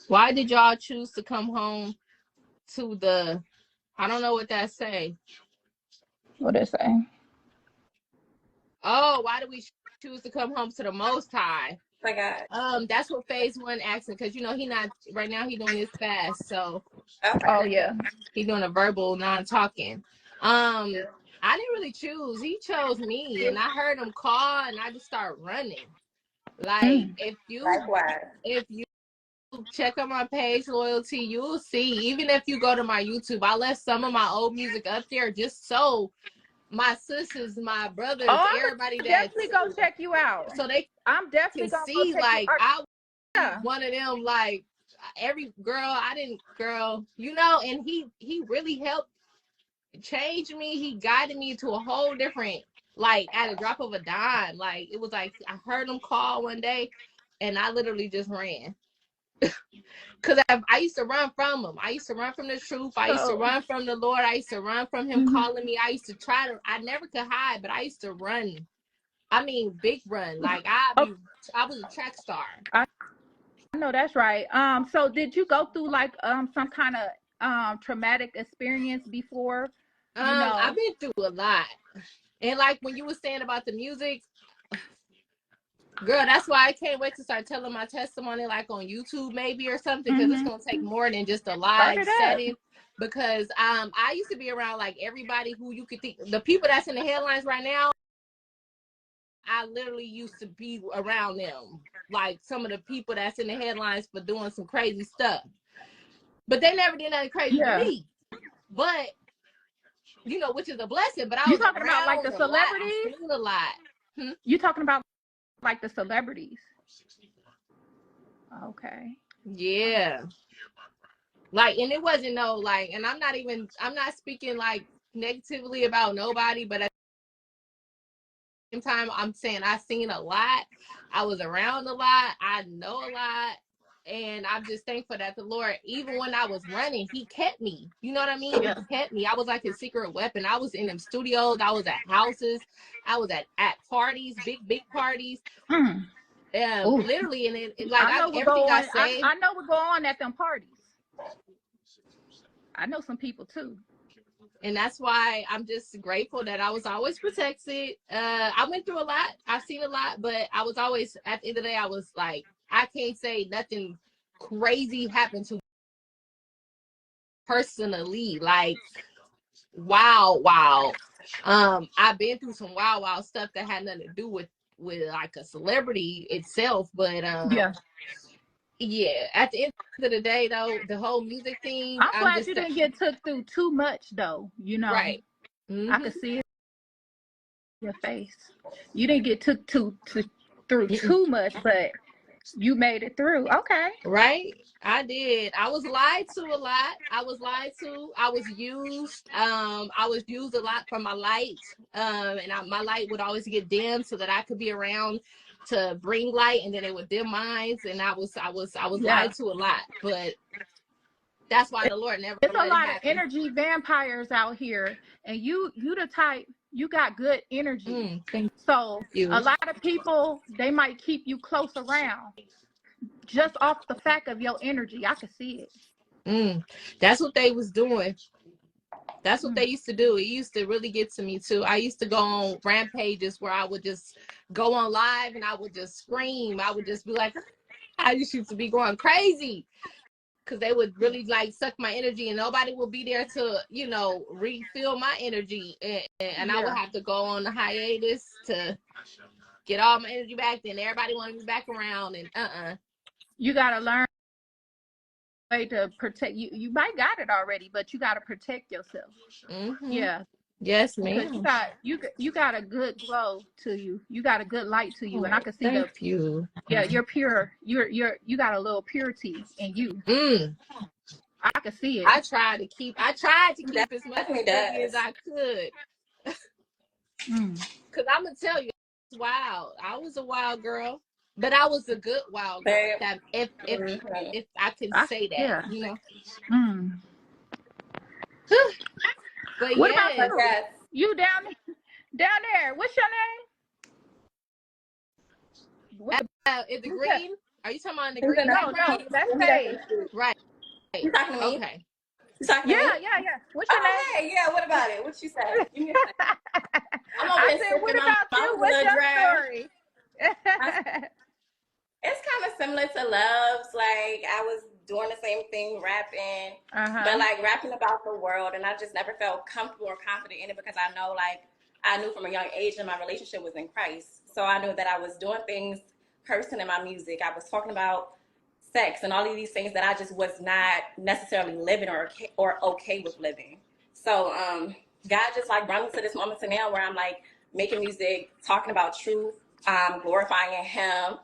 Speaker 1: Why did y'all choose to come home to the? I don't know what that say.
Speaker 5: What it say?
Speaker 1: Oh, why do we choose to come home to the Most High?
Speaker 2: My God.
Speaker 1: That's what Faise 1 asking, because he not right now. He doing his fast, so
Speaker 5: Oh yeah,
Speaker 1: he doing a verbal, non-talking. I didn't really choose. He chose me, and I heard him call, and I just started running. Like
Speaker 2: Likewise.
Speaker 1: if you check out my page, Loyalty, you'll see. Even if you go to my YouTube, I left some of my old music up there just so my sisters, my brothers,
Speaker 5: Oh, I'm
Speaker 1: everybody
Speaker 5: gonna
Speaker 1: that
Speaker 5: definitely go check you out.
Speaker 1: so they
Speaker 5: I'm definitely
Speaker 1: can
Speaker 5: gonna go
Speaker 1: see
Speaker 5: check you
Speaker 1: like
Speaker 5: out.
Speaker 1: I
Speaker 5: Yeah.
Speaker 1: one of them like every girl I didn't girl, you know, and he really helped change me. He guided me to a whole different like at a drop of a dime. Like it was like I heard him call one day and I literally just ran. Cause I used to run from him. I used to run from the truth. I used to
Speaker 5: So,
Speaker 1: run from the Lord. I used to run from him calling me. I used to try to. I never could hide, but I used to run. I mean, big run. Like
Speaker 5: okay,
Speaker 1: I was a track star.
Speaker 5: I know that's right. So did you go through like some kind of traumatic experience before? You
Speaker 1: I've
Speaker 5: know.
Speaker 1: been through a lot, and like when you were saying about the music, girl, that's why I can't wait to start telling my testimony, like on YouTube maybe or something, because it's gonna take more than just a
Speaker 5: Start
Speaker 1: live
Speaker 5: it up.
Speaker 1: setting. Because I used to be around like everybody who you could think the people that's in the headlines right now. I literally used to be around them, like some of the people that's in the headlines for doing some crazy stuff. But they never did nothing crazy to
Speaker 5: Yeah.
Speaker 1: me. But you know, which is a blessing. But I
Speaker 5: You
Speaker 1: was
Speaker 5: talking about like
Speaker 1: around
Speaker 5: the
Speaker 1: a lot. I
Speaker 5: celebrities?
Speaker 1: seen a lot.
Speaker 5: You talking about like the celebrities? Okay.
Speaker 1: Yeah. Like, and it wasn't no like, and I'm not speaking like negatively about nobody, but at the same time, I'm saying I seen a lot. I was around a lot. I know a lot. And I'm just thankful that the Lord, even when I was running, he kept me. You know what I mean? He
Speaker 5: Yeah.
Speaker 1: kept me. I was like his secret weapon. I was in them studios. I was at houses. I was at parties, big parties.
Speaker 5: Mm. Ooh.
Speaker 1: Literally, and it like
Speaker 5: I know what
Speaker 1: everything
Speaker 5: go
Speaker 1: I
Speaker 5: on.
Speaker 1: say.
Speaker 5: I know what go on at them parties. I know some people too.
Speaker 1: And that's why I'm just grateful that I was always protected. I went through a lot. I've seen a lot, but I was always, at the end of the day, I was like, I can't say nothing crazy happened to me personally. Like, wow. I've been through some wild stuff that had nothing to do with like a celebrity itself. But
Speaker 5: Yeah.
Speaker 1: yeah, at the end of the day, though, the whole music thing,
Speaker 5: I'm
Speaker 1: I'm
Speaker 5: glad
Speaker 1: just
Speaker 5: you didn't get took through too much though. You know,
Speaker 1: right.
Speaker 5: I could see it in your face. You didn't get took through too much, but you made it through. Okay.
Speaker 1: Right? I did. I was lied to a lot. I was lied to. I was used. I was used a lot for my light. And my light would always get dim so that I could be around to bring light, and then it would dim mine. And I was
Speaker 5: Yeah.
Speaker 1: lied to a lot. But that's why the Lord never
Speaker 5: It's a
Speaker 1: let it
Speaker 5: lot of
Speaker 1: happen.
Speaker 5: energy vampires out here, and you the type, you got good energy.
Speaker 1: Thank
Speaker 5: So a
Speaker 1: you.
Speaker 5: lot of people, they might keep you close around just off the fact of your energy. I could see it.
Speaker 1: That's what they was doing. That's what
Speaker 5: Mm.
Speaker 1: they used to do. It used to really get to me too. I used to go on rampages where I would just go on live and I would just scream. I would just be like, I used to be going crazy because they would really like suck my energy and nobody would be there to, refill my energy. And I would
Speaker 5: Yeah.
Speaker 1: have to go on the hiatus to get all my energy back. Then everybody wanted me back around and
Speaker 5: You gotta learn a way to protect you. You might got it already, but you gotta protect yourself.
Speaker 1: Mm-hmm.
Speaker 5: Yeah.
Speaker 1: Yes,
Speaker 5: Because
Speaker 1: ma'am.
Speaker 5: you got a good glow to you. You got a good light to you. And I
Speaker 1: Oh,
Speaker 5: can see
Speaker 1: thank you.
Speaker 5: you're pure. You got a little purity in you.
Speaker 1: Mm.
Speaker 5: I can see it.
Speaker 1: I tried to keep as much
Speaker 2: Definitely
Speaker 1: purity as
Speaker 2: does.
Speaker 1: I could.
Speaker 5: Mm.
Speaker 1: Cause I'm gonna tell you, it's wild. I was a wild girl, but I was a good wild girl.
Speaker 2: Babe.
Speaker 1: That
Speaker 2: Mhm.
Speaker 1: if I can say
Speaker 5: Yeah.
Speaker 1: that.
Speaker 5: Mm.
Speaker 1: But
Speaker 5: What about
Speaker 2: But
Speaker 1: yes,
Speaker 5: you?
Speaker 2: yes,
Speaker 5: You down there. What's your name? With the
Speaker 1: is the
Speaker 5: blue cap.
Speaker 1: green? Are you talking about in the
Speaker 2: he's in
Speaker 1: green
Speaker 2: the
Speaker 5: No,
Speaker 1: background?
Speaker 5: that's
Speaker 2: he's
Speaker 5: Faye.
Speaker 2: definitely
Speaker 1: Right.
Speaker 2: you talking to me?
Speaker 1: Okay.
Speaker 2: You talking
Speaker 5: Yeah,
Speaker 2: to me?
Speaker 5: yeah. What's your
Speaker 2: Oh
Speaker 5: name?
Speaker 2: hey, yeah, what about it? What you say? Give me a second. I'm over
Speaker 5: I
Speaker 2: here
Speaker 5: said, what
Speaker 2: sipping on
Speaker 5: about
Speaker 2: my
Speaker 5: you? What's
Speaker 2: blood
Speaker 5: your
Speaker 2: draft.
Speaker 5: story?
Speaker 2: I It's kind of similar to Love's. Like I was doing the same thing, rapping, but
Speaker 5: Uh-huh.
Speaker 2: like rapping about the world, and I just never felt comfortable or confident in it because I know, like, I knew from a young age that my relationship was in Christ, so I knew that I was doing things, cursing in my music. I was talking about sex and all of these things that I just was not necessarily living or okay with living. So God just like brought me to this moment to now where I'm like making music, talking about truth, glorifying Him,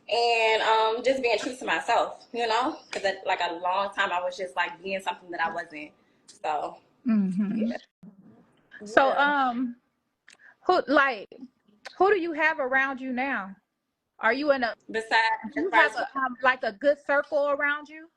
Speaker 2: and just being true to myself, you know, because like a long time I was just like being something that I wasn't. So
Speaker 5: Mm-hmm.
Speaker 2: yeah,
Speaker 5: So,
Speaker 2: yeah.
Speaker 5: who do you have around you now? Are you in a
Speaker 2: Besides,
Speaker 5: do
Speaker 2: as
Speaker 5: you
Speaker 2: far
Speaker 5: have
Speaker 2: as
Speaker 5: a like a good circle around you?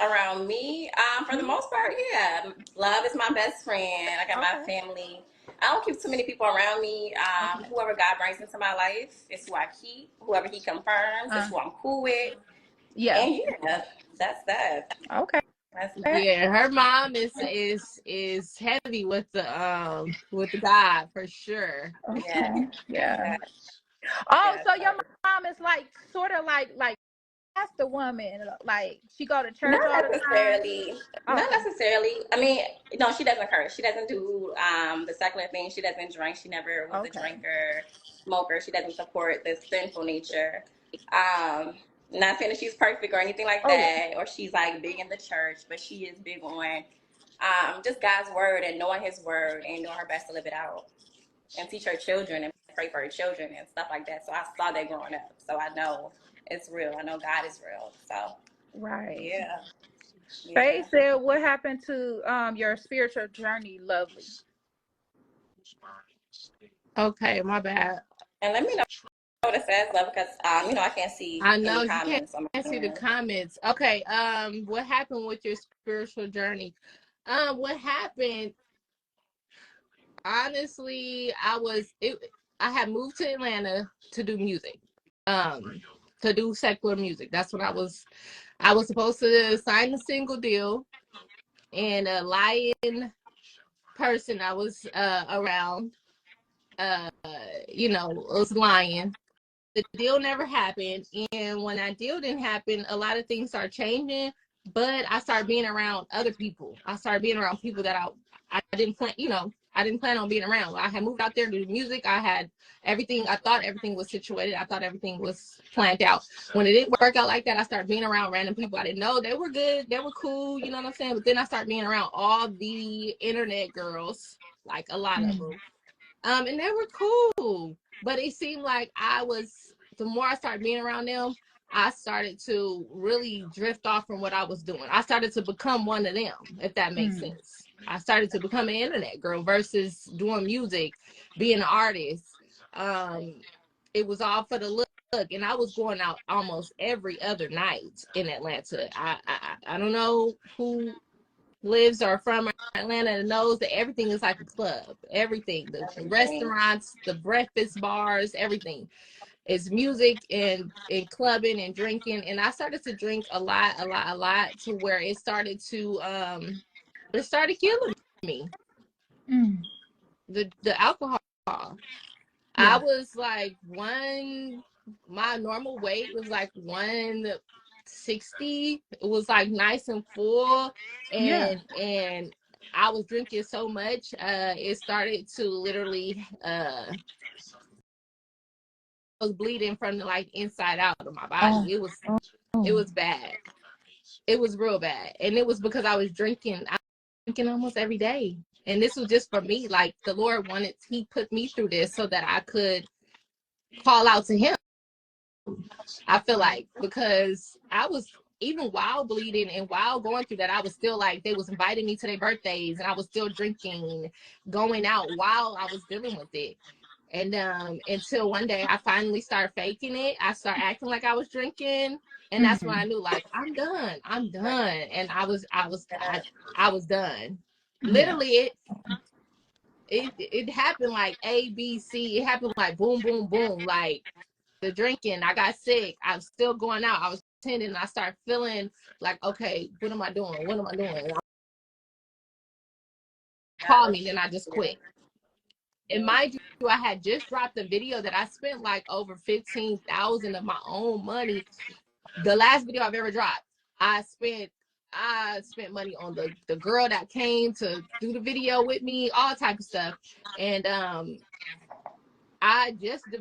Speaker 2: around me, for the
Speaker 5: Mhm.
Speaker 2: most part, yeah, Love is my best friend. I got my
Speaker 5: Okay.
Speaker 2: family. I don't keep too many people around me.
Speaker 5: Okay.
Speaker 2: Whoever God brings into my life is who I keep. Whoever He confirms is
Speaker 5: Uh,
Speaker 2: who I'm cool with.
Speaker 5: yeah.
Speaker 2: And yeah, that's that.
Speaker 5: Okay.
Speaker 2: That's that.
Speaker 1: Yeah, her mom is heavy with the God for sure.
Speaker 2: Yeah,
Speaker 5: Okay.
Speaker 2: that's
Speaker 5: Yeah.
Speaker 2: that.
Speaker 5: Oh,
Speaker 2: Yeah.
Speaker 5: so
Speaker 2: So
Speaker 5: your mom is like sort of like pastor woman. Like she go to church
Speaker 2: not
Speaker 5: all the time.
Speaker 2: necessarily. Not
Speaker 5: Okay.
Speaker 2: necessarily. I mean, no, she doesn't curse. She doesn't do the secular thing. She doesn't drink. She never was a
Speaker 5: Okay.
Speaker 2: drinker, smoker. She doesn't support the sinful nature. Um, not saying that she's perfect or anything like
Speaker 5: Oh yeah.
Speaker 2: that, or she's like big in the church, but she is big on just God's word and knowing His word and doing her best to live it out and teach her children and pray for her children and stuff like that. So I saw that growing up. So I know it's real. I know God is real. So
Speaker 5: Right.
Speaker 2: yeah, yeah.
Speaker 5: Faye said, "What happened to your spiritual journey, lovely?"
Speaker 1: Okay, my bad.
Speaker 2: And let me know what it says, love, because I can't see
Speaker 1: I
Speaker 2: any
Speaker 1: know you can't
Speaker 2: comments on my
Speaker 1: see the
Speaker 2: end.
Speaker 1: comments. Okay, what happened with your spiritual journey? What happened, honestly, I had moved to Atlanta to do music. Um, to do secular music. That's what I was supposed to sign a single deal, and a lying person I was around uh was lying. The deal never happened, and when that deal didn't happen, a lot of things started changing. But I started being around other people. I started being around people that I didn't plan, I didn't plan on being around. I had moved out there to do music. I had everything. I thought everything was situated. I thought everything was planned out. When it didn't work out like that, I started being around random people I didn't know. They were good. They were cool. You know what I'm saying? But then I started being around all the internet girls, like a lot of
Speaker 5: Mm.
Speaker 1: them. And they were cool. But it seemed like the more I started being around them, I started to really drift off from what I was doing. I started to become one of them, if that makes
Speaker 5: Mm.
Speaker 1: sense. I started to become an internet girl versus doing music, being an artist. Um, it was all for the look. And I was going out almost every other night in Atlanta. I don't know who lives or from Atlanta and knows that everything is like a club. Everything, the
Speaker 2: Everything.
Speaker 1: restaurants, the breakfast bars, everything. It's music and clubbing and drinking. And I started to drink a lot, a lot, a lot to where it started killing me.
Speaker 5: Mm.
Speaker 1: The alcohol. I
Speaker 5: Yeah.
Speaker 1: was like my normal weight was like 160. It was like nice and full,
Speaker 5: Yeah.
Speaker 1: and I was drinking so much, it started to literally I was bleeding from the like inside out of my
Speaker 5: Oh.
Speaker 1: body. It
Speaker 5: Oh.
Speaker 1: was bad. It was real bad. And it was because I was drinking. I was drinking almost every day. And this was just for me. Like the Lord He put me through this so that I could call out to Him. I feel like because I was even while bleeding and while going through that, I was still like they was inviting me to their birthdays and I was still drinking, going out while I was dealing with it. And until one day I finally started faking it. I started acting like I was drinking. And that's when I
Speaker 5: Mm.
Speaker 1: knew like I'm done. I'm done. And I was done.
Speaker 5: Yeah.
Speaker 1: Literally it happened like A, B, C. It happened like boom, boom, boom. Like the drinking, I got sick. I was still going out. I was pretending. And I started feeling like, okay, what am I doing? What am I doing? And I called me, then I just quit. And mind you, I had just dropped a video that I spent like over 15,000 of my own money. The last video I've ever dropped, I spent money on the girl that came to do the video with me, all type of stuff. And the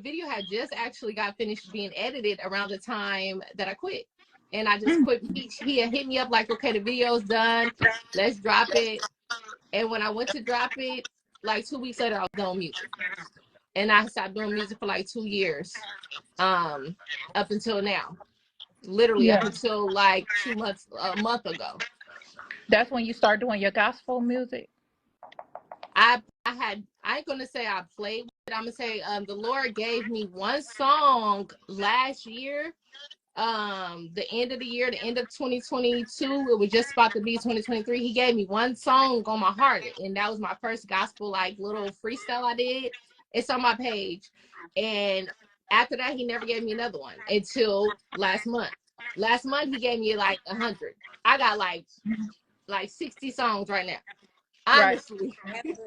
Speaker 1: video had just actually got finished being edited around the time that I quit. And I just quit. He had hit me up like, okay, the video's done. Let's drop it. And when I went to drop it, like 2 weeks later, I was done music. And I stopped doing music for like 2 years. Up until now. Literally up until like a month ago.
Speaker 5: That's when you start doing your gospel music?
Speaker 1: I ain't gonna say I played with it. I'm gonna say the Lord gave me one song last year. The end of the year, the end of 2022, it was just about to be 2023. He gave me one song on my heart, and that was my first gospel like little freestyle I did. It's on my page. And after that, he never gave me another one until last month. Last month he gave me like 100. I got like 60 songs right now. Honestly.
Speaker 5: Right.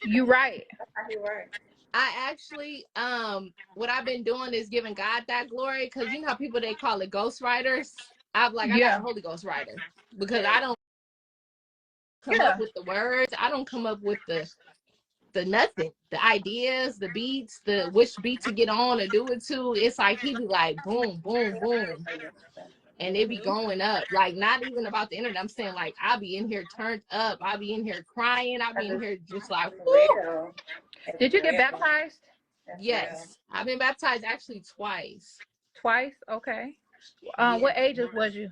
Speaker 5: You right.
Speaker 2: That's how he works.
Speaker 1: I actually, what I've been doing is giving God that glory, because you know how people, they call it ghost writers. I got a Holy Ghost writer, because I don't come up with the words. I don't come up with the nothing, the ideas, the beats, the which beat to get on or do it to. It's like he be like boom, boom, boom, and it be going up. Like, not even about the internet. I'm saying like I be in here turned up. I be in here crying. I be in here just like, whoo.
Speaker 5: Did you get baptized?
Speaker 1: Yes, I've been baptized actually twice.
Speaker 5: Twice? Okay. What ages was you?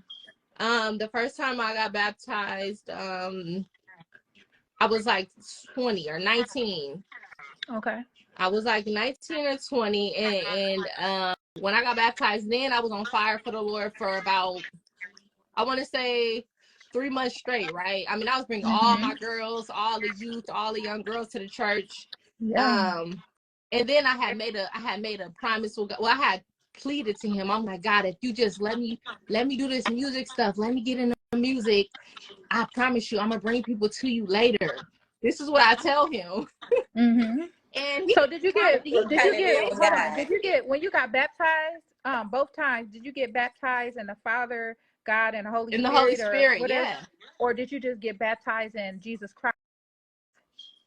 Speaker 1: The first time I got baptized, I was like 20 or 19.
Speaker 5: Okay.
Speaker 1: I was like 19 or 20, and when I got baptized, then I was on fire for the Lord for about, I want to say, 3 months straight, right? I mean, I was bringing all my girls, all the youth, all the young girls to the church. And then I had made a promise with God. Well, I had pleaded to him. I'm like, God, if you just let me do this music stuff, let me get into music, I promise you, I'm gonna bring people to you later. This is what I tell him. And
Speaker 5: so did you get when you got baptized, both times, did you get baptized in the Father, God, and the Holy Spirit?
Speaker 1: In the Holy Spirit, yeah.
Speaker 5: Or did you just get baptized in Jesus Christ?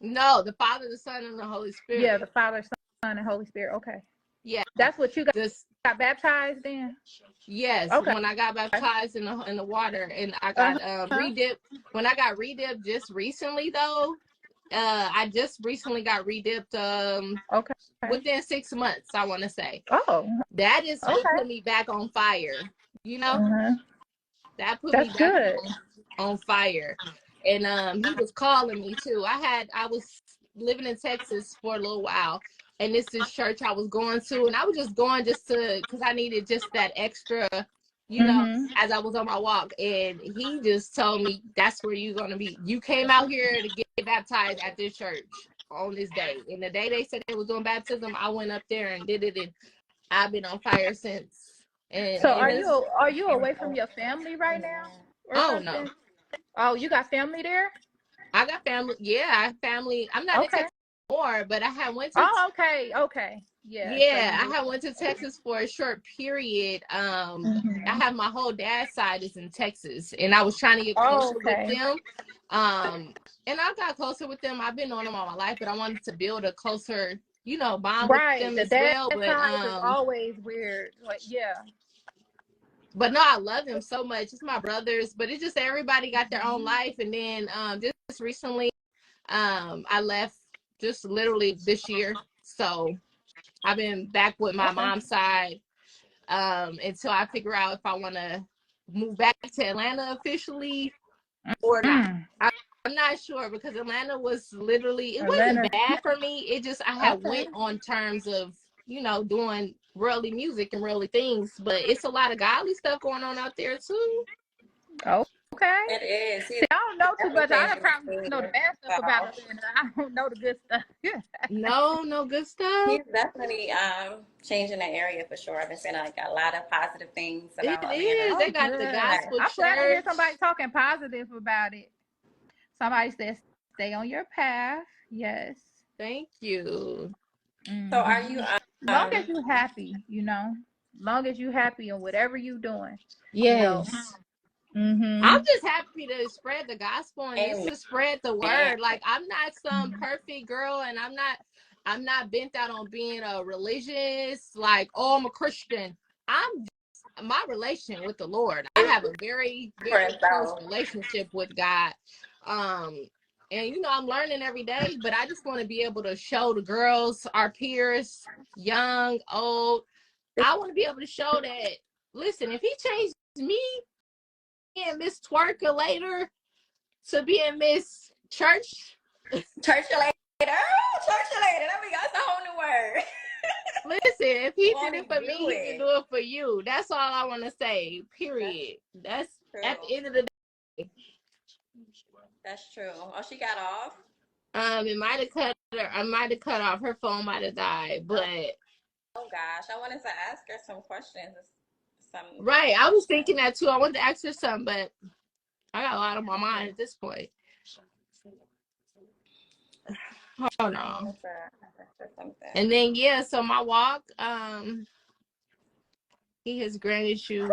Speaker 1: No, the Father, the Son, and the Holy Spirit.
Speaker 5: Yeah, the Father, Son, and Holy Spirit. Okay.
Speaker 1: Yeah.
Speaker 5: That's what you got baptized in?
Speaker 1: Yes. Okay. When I got baptized in the water, and I got redipped. When I got redipped just recently though, I just recently got redipped within 6 months, I want to say.
Speaker 5: Oh.
Speaker 1: That is what put me back on fire. You know? That put me back on fire. And he was calling me too. I was living in Texas for a little while, and this church I was going to, and I was just going because I needed just that extra, you know, as I was on my walk. And he just told me, that's where you're going to be. You came out here to get baptized at this church on this day. And the day they said they was doing baptism, I went up there and did it, and I've been on fire since. And
Speaker 5: so are you away from your family right now?
Speaker 1: Oh, no.
Speaker 5: Oh, you got family there?
Speaker 1: I got family. Yeah, I have family. I'm not in Texas anymore, but I had went to.
Speaker 5: Oh, okay. Yeah.
Speaker 1: Yeah, I had went to Texas for a short period. I have my whole dad's side is in Texas, and I was trying to get closer with them. And I got closer with them. I've been on them all my life, but I wanted to build a closer, bond with them as well. But
Speaker 5: is always weird. Like, yeah.
Speaker 1: But no, I love them so much. It's my brothers, but it's just everybody got their own life. And then just recently, I left just literally this year. So I've been back with my mom's side until I figure out if I want to move back to Atlanta officially or not. I'm not sure, because Atlanta was literally, it wasn't bad for me. It just, I had went on terms of, doing worldly music and worldly things, but it's a lot of godly stuff going on out there too.
Speaker 5: Okay.
Speaker 2: It is.
Speaker 5: See, I don't know too much. I don't probably know the bad stuff about Atlanta. I don't know the good stuff.
Speaker 1: No good stuff.
Speaker 2: He's definitely changing the area for sure. I've been saying like a lot of positive things about Atlanta.
Speaker 1: It is. They got the gospel church.
Speaker 5: I'm glad to hear somebody talking positive about it. Somebody says, stay on your path. Yes.
Speaker 1: Thank you.
Speaker 2: So are you
Speaker 5: Long as you happy, you know. Long as you happy in whatever you doing, you know.
Speaker 1: Yes. I'm just happy to spread the gospel and just
Speaker 2: amen.
Speaker 1: to spread the word. Like I'm not some perfect girl and I'm not bent out on being a religious, like, oh, I'm a Christian. I'm my relation with the Lord. I have a very, very close
Speaker 2: So
Speaker 1: relationship with God. Um, and you know, I'm learning every day, but I just want to be able to show the girls, our peers, young, old, I want to be able to show that, listen, if he changed me and Miss Twerker later to being Miss Church,
Speaker 2: church later. Oh, church later. There we go. That's a whole new word.
Speaker 1: listen, if he did
Speaker 2: Won't he
Speaker 1: it for
Speaker 2: do
Speaker 1: me, he can
Speaker 2: it?
Speaker 1: do it for you. That's all I want to say.
Speaker 2: That's
Speaker 1: Period. That's at
Speaker 2: true.
Speaker 1: the end of the day.
Speaker 2: That's true. Oh, she got off.
Speaker 1: It might have cut her. I might have cut off. Her phone might have died, but
Speaker 2: Oh gosh, I wanted to ask her some questions. Some
Speaker 1: right. I was
Speaker 2: questions.
Speaker 1: thinking that too. I wanted to ask her something, but I got a lot on my mind at this point. Hold
Speaker 2: I
Speaker 1: on.
Speaker 2: wanted to ask her something.
Speaker 1: And then yeah, so my walk, he has granted you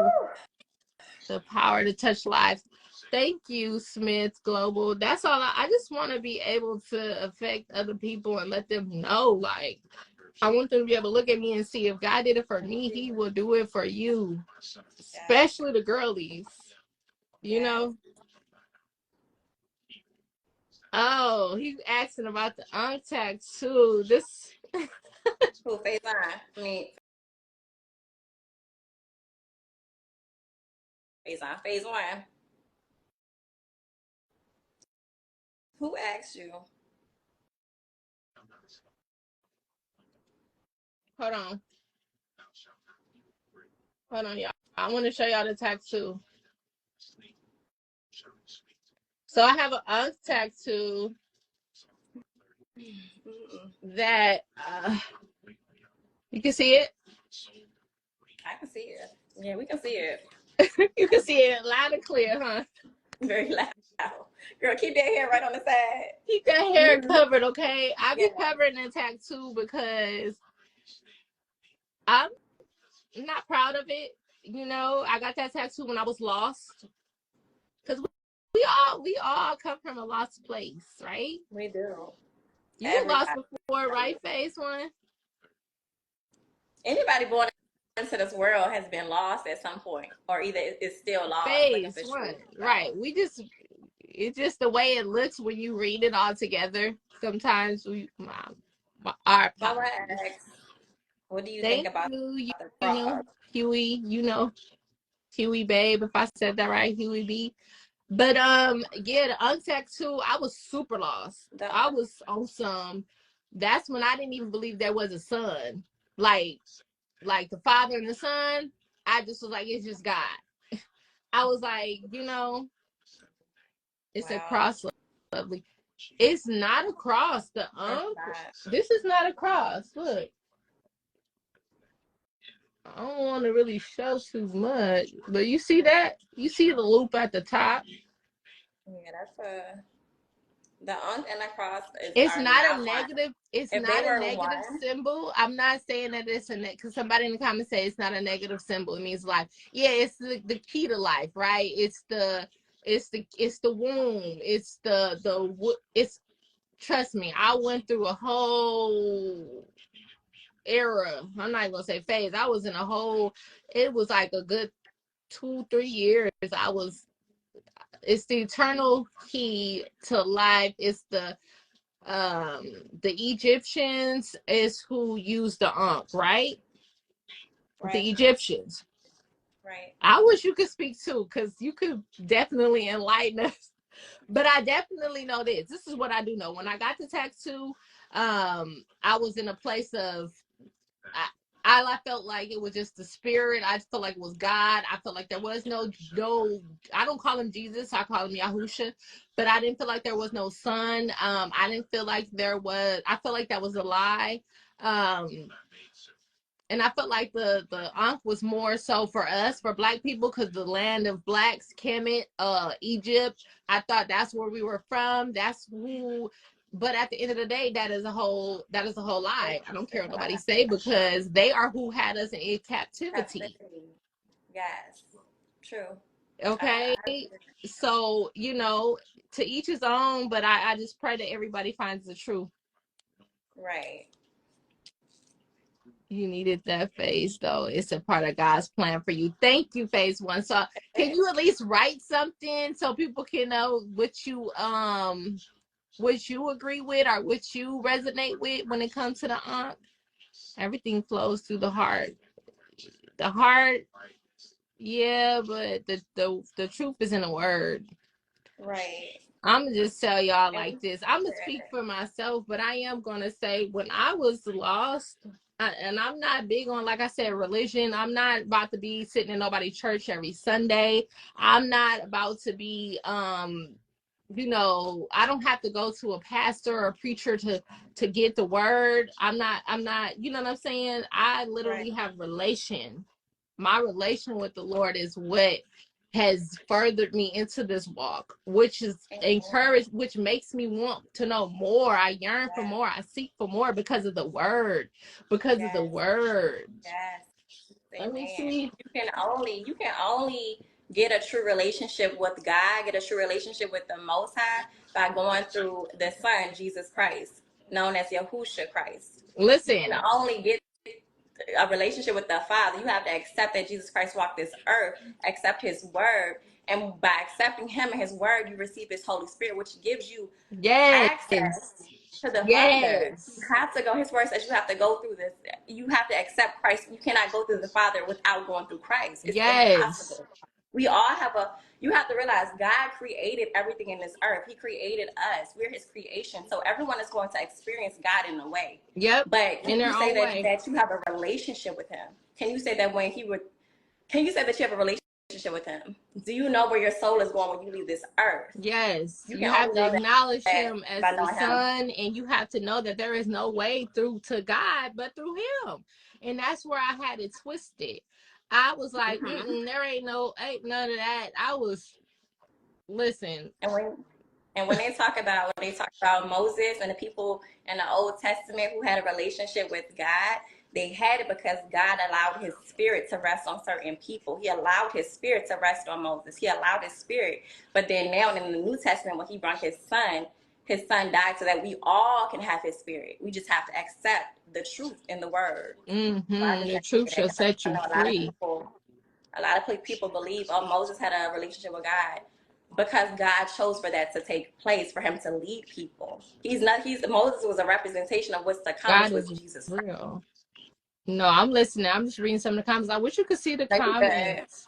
Speaker 1: the power to touch lives. Thank you, Smith Global. That's all. I just want to be able to affect other people and let them know. Like, I want them to be able to look at me and see if God did it for me, He will do it for you,
Speaker 2: Yes.
Speaker 1: especially the girlies. You
Speaker 2: Yes.
Speaker 1: know. Oh, he's asking about the untagged too. This
Speaker 2: Who phase on? I mean phase on. Phase one. Who asked you?
Speaker 1: hold on, hold on, y'all. I want to show y'all the tattoo. So I have an untagged tattoo that you can see it.
Speaker 2: I can see it. Yeah, we can see it.
Speaker 1: You can see it loud and clear, huh?
Speaker 2: Very loud. Girl, keep that hair right on the side.
Speaker 1: Keep that hair covered, okay? I
Speaker 2: Yeah.
Speaker 1: be covering the tattoo because I'm not proud of it. You know, I got that tattoo when I was lost. Because we all come from a lost place, right?
Speaker 2: We do.
Speaker 1: You were lost
Speaker 2: Everybody.
Speaker 1: before, right, Faise One?
Speaker 2: Anybody born into this world has been lost at some point, or either it's still lost looking
Speaker 1: Faise
Speaker 2: for
Speaker 1: One,
Speaker 2: truth. So,
Speaker 1: right? It's just the way it looks when you read it all together. Sometimes our
Speaker 2: Mama
Speaker 1: apologies.
Speaker 2: asks, what do you think
Speaker 1: Thank
Speaker 2: about
Speaker 1: you,
Speaker 2: the
Speaker 1: you
Speaker 2: cross?
Speaker 1: know, Huey, Huey babe, if I said that right, Huey B. But yeah, the untact too, I was super lost.
Speaker 2: The,
Speaker 1: I was on some, that's when I didn't even believe there was a son. Like the father and the son, I just was like, it's just God. I was like, it's a
Speaker 2: wow,
Speaker 1: cross, lovely. It's not a cross.
Speaker 2: it's not.
Speaker 1: This is not a cross. Look, I don't want to really show too much, but you see that? You see the loop at the top?
Speaker 2: Yeah, that's a the unk and the cross is
Speaker 1: It's
Speaker 2: are
Speaker 1: not a
Speaker 2: not one.
Speaker 1: negative. It's
Speaker 2: If they
Speaker 1: not a
Speaker 2: were
Speaker 1: negative
Speaker 2: one,
Speaker 1: symbol. I'm not saying that it's a because somebody in the comments say it's not a negative symbol. It means life. Yeah, it's the key to life, right? It's the womb. It's trust me. I went through a whole era. I'm not gonna say phase. I was in a whole. It was like a good 2-3 years. It's the eternal key to life. It's the Egyptians is who used the Ankh, right?
Speaker 2: right,
Speaker 1: The Egyptians.
Speaker 2: right.
Speaker 1: I wish you could speak too, because you could definitely enlighten us. But I definitely know this. This is what I do know. When I got the tattoo, I was in a place of I felt like it was just the spirit. I felt like it was God. I felt like there was no. I don't call him Jesus. I call him Yahusha. But I didn't feel like there was no son. I didn't feel like there was. I felt like that was a lie. Um, and I felt like the Ankh was more so for us, for Black people, because the land of Blacks, Kemet, Egypt. I thought that's where we were from. That's who But at the end of the day, that is a whole lie. I don't care what nobody say, because they are who had us in captivity.
Speaker 2: Yes, true.
Speaker 1: Okay, so to each his own, but I just pray that everybody finds the truth.
Speaker 2: Right.
Speaker 1: You needed that, Phase, though. It's a part of God's plan for you. Thank you, Phase One. So can you at least write something so people can know what you agree with or what you resonate with when it comes to the aunt? Everything flows through the heart. The heart, yeah, but the truth is in the word.
Speaker 2: Right.
Speaker 1: I'm gonna just tell y'all like this. I'm gonna speak for myself, but I am gonna say when I was lost, and I'm not big on, like I said, religion. I'm not about to be sitting in nobody's church every Sunday. I'm not about to be, I don't have to go to a pastor or a preacher to get the word. I'm not, you know what I'm saying? I literally have relation. My relation with the Lord is what has furthered me into this walk, which is encouraged, which makes me want to know more. I yearn for more. I seek for more because of the word. Because of the word.
Speaker 2: Yes.
Speaker 1: Let me
Speaker 2: Amen.
Speaker 1: see.
Speaker 2: You can only get a true relationship with God, get a true relationship with the Most High by going through the Son, Jesus Christ, known as Yahushua Christ. You can
Speaker 1: Listen.
Speaker 2: only get a relationship with the Father. You have to accept that Jesus Christ walked this earth, accept his word, and by accepting him and his word, you receive his Holy Spirit, which gives you
Speaker 1: Yes.
Speaker 2: access to the Father. You
Speaker 1: Yes.
Speaker 2: have to go. His word says you have to go through this. You have to accept Christ. You cannot go through the Father without going through Christ. It's
Speaker 1: Yes.
Speaker 2: impossible. We all have you have to realize God created everything in this earth. He created us. We're his creation. So everyone is going to experience God in a way.
Speaker 1: Yep.
Speaker 2: But
Speaker 1: In
Speaker 2: can you
Speaker 1: their
Speaker 2: say
Speaker 1: own way.
Speaker 2: that you have a relationship with him? Can you say that can you say that you have a relationship with him? Do you know where your soul is going when you leave this earth?
Speaker 1: Yes,
Speaker 2: You
Speaker 1: you
Speaker 2: can
Speaker 1: have
Speaker 2: only
Speaker 1: to
Speaker 2: know
Speaker 1: acknowledge
Speaker 2: that
Speaker 1: him as
Speaker 2: by
Speaker 1: the
Speaker 2: knowing him.
Speaker 1: son, and you have to know that there is no way through to God but through him. And that's where I had it twisted. I was like, there ain't none of that. I was, listen.
Speaker 2: And when they talk about Moses and the people in the Old Testament who had a relationship with God, they had it because God allowed his spirit to rest on certain people. He allowed his spirit to rest on Moses. He allowed his spirit. But then now in the New Testament, when he brought his son died so that we all can have his spirit. We just have to accept the truth in the word. So I just
Speaker 1: The
Speaker 2: have to
Speaker 1: truth
Speaker 2: say that
Speaker 1: shall
Speaker 2: because
Speaker 1: set
Speaker 2: I
Speaker 1: you
Speaker 2: know
Speaker 1: free.
Speaker 2: a lot of people believe, oh, Moses had a relationship with God because God chose for that to take place, for him to lead people. Moses was a representation of what's to come, which
Speaker 1: God
Speaker 2: was
Speaker 1: is
Speaker 2: Jesus Christ.
Speaker 1: real. No, I'm listening. I'm just reading some of the comments. I wish you could see the
Speaker 2: No, you good.
Speaker 1: comments.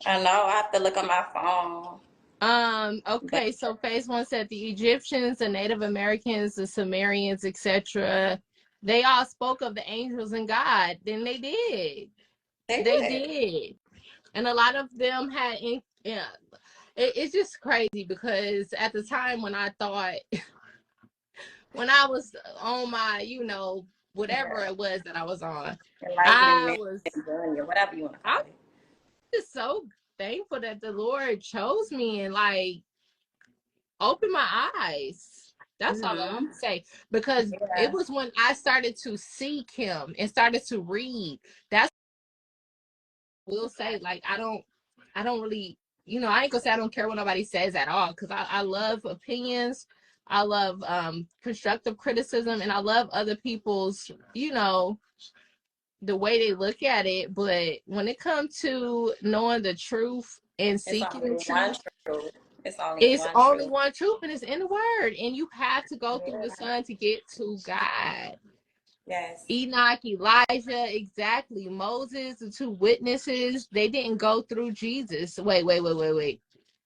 Speaker 2: I know, I have to look on my phone. But
Speaker 1: Okay, so phase one said the Egyptians, the Native Americans, the Sumerians, etc. They all spoke of the angels and God. Then they did.
Speaker 2: they
Speaker 1: They
Speaker 2: did.
Speaker 1: did. And a lot of them had yeah. It's just crazy because at the time when I thought when I was on my, whatever
Speaker 2: Yeah.
Speaker 1: it was that I was on, I
Speaker 2: Enlightenment,
Speaker 1: was
Speaker 2: journey, or whatever you want to
Speaker 1: I'm
Speaker 2: call it.
Speaker 1: just so thankful that the Lord chose me and like opened my eyes. That's all I want to say. Because it
Speaker 2: Yeah.
Speaker 1: was when I started to seek him and started to read. That's what I will say. Like I don't really, I ain't gonna say I don't care what nobody says at all. Cause I love opinions. I love constructive criticism, and I love other people's, the way they look at it. But when it comes to knowing the truth and
Speaker 2: It's
Speaker 1: seeking
Speaker 2: only
Speaker 1: the
Speaker 2: one
Speaker 1: truth,
Speaker 2: truth. It's only
Speaker 1: it's
Speaker 2: one
Speaker 1: only
Speaker 2: truth.
Speaker 1: one truth, and it's in the word. And you have to go through the
Speaker 2: Yeah.
Speaker 1: Son to get to God.
Speaker 2: Yes.
Speaker 1: Enoch, Elijah, exactly. Moses, the two witnesses, they didn't go through Jesus. Wait.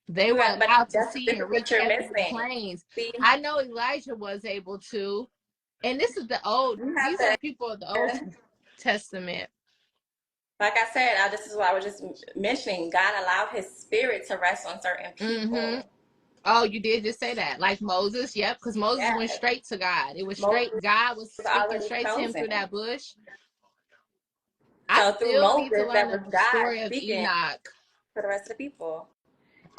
Speaker 1: They were
Speaker 2: But
Speaker 1: allowed to
Speaker 2: this
Speaker 1: see
Speaker 2: is
Speaker 1: and
Speaker 2: what
Speaker 1: reach
Speaker 2: you're
Speaker 1: heavenly
Speaker 2: missing.
Speaker 1: planes.
Speaker 2: See,
Speaker 1: I know Elijah was able to. And this is
Speaker 2: you have
Speaker 1: these are
Speaker 2: to.
Speaker 1: the people of the Old Testament.
Speaker 2: Like I said, this is what I was just mentioning. God allowed his spirit to rest on certain
Speaker 1: Mm-hmm.
Speaker 2: people.
Speaker 1: Oh, you did just say that. Like Moses, yep, because Moses went
Speaker 2: Yes.
Speaker 1: straight to God. It was straight.
Speaker 2: Moses
Speaker 1: God was
Speaker 2: was
Speaker 1: speaking
Speaker 2: already
Speaker 1: straight to him through
Speaker 2: chosen.
Speaker 1: that bush. I
Speaker 2: So through
Speaker 1: still need to
Speaker 2: Moses,
Speaker 1: learn
Speaker 2: that was
Speaker 1: the
Speaker 2: God
Speaker 1: story of
Speaker 2: speaking
Speaker 1: Enoch.
Speaker 2: for the rest of the people.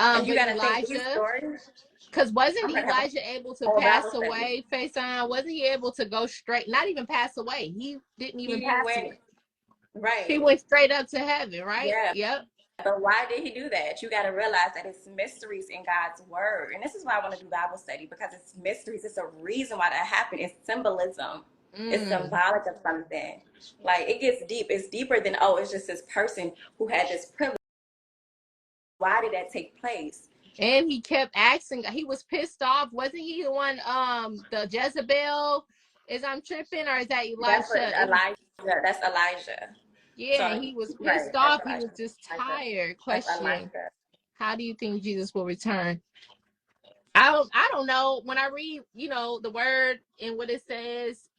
Speaker 2: And you
Speaker 1: But
Speaker 2: got to think these
Speaker 1: Elijah,
Speaker 2: stories.
Speaker 1: because wasn't
Speaker 2: I'm gonna have a
Speaker 1: Elijah able to
Speaker 2: whole
Speaker 1: pass
Speaker 2: Bible study.
Speaker 1: away, Faison? Wasn't he able to go straight, not even pass away? He didn't even
Speaker 2: He
Speaker 1: pass
Speaker 2: went
Speaker 1: away. He
Speaker 2: right.
Speaker 1: went straight up to heaven, right?
Speaker 2: Yeah.
Speaker 1: Yep.
Speaker 2: But why did he do that? You got to realize that it's mysteries in God's word. And this is why I want to do Bible study, because it's mysteries. It's a reason why that happened. It's symbolism. It's
Speaker 1: Mm.
Speaker 2: symbolic of something. Like, it gets deep. It's deeper than, oh, it's just this person who had this privilege. Why did that take place?
Speaker 1: And he kept asking. He was pissed off. Wasn't he the one? The Jezebel. Is I'm tripping, or is that
Speaker 2: That's what
Speaker 1: Elisha?
Speaker 2: Elijah, that's Elijah.
Speaker 1: Yeah,
Speaker 2: So,
Speaker 1: he was
Speaker 2: right,
Speaker 1: pissed
Speaker 2: that's
Speaker 1: off. He was
Speaker 2: Elijah.
Speaker 1: just
Speaker 2: Elijah.
Speaker 1: tired.
Speaker 2: That's
Speaker 1: Question:
Speaker 2: Elijah.
Speaker 1: how do you think Jesus will return? I don't know. When I read, the word and what it says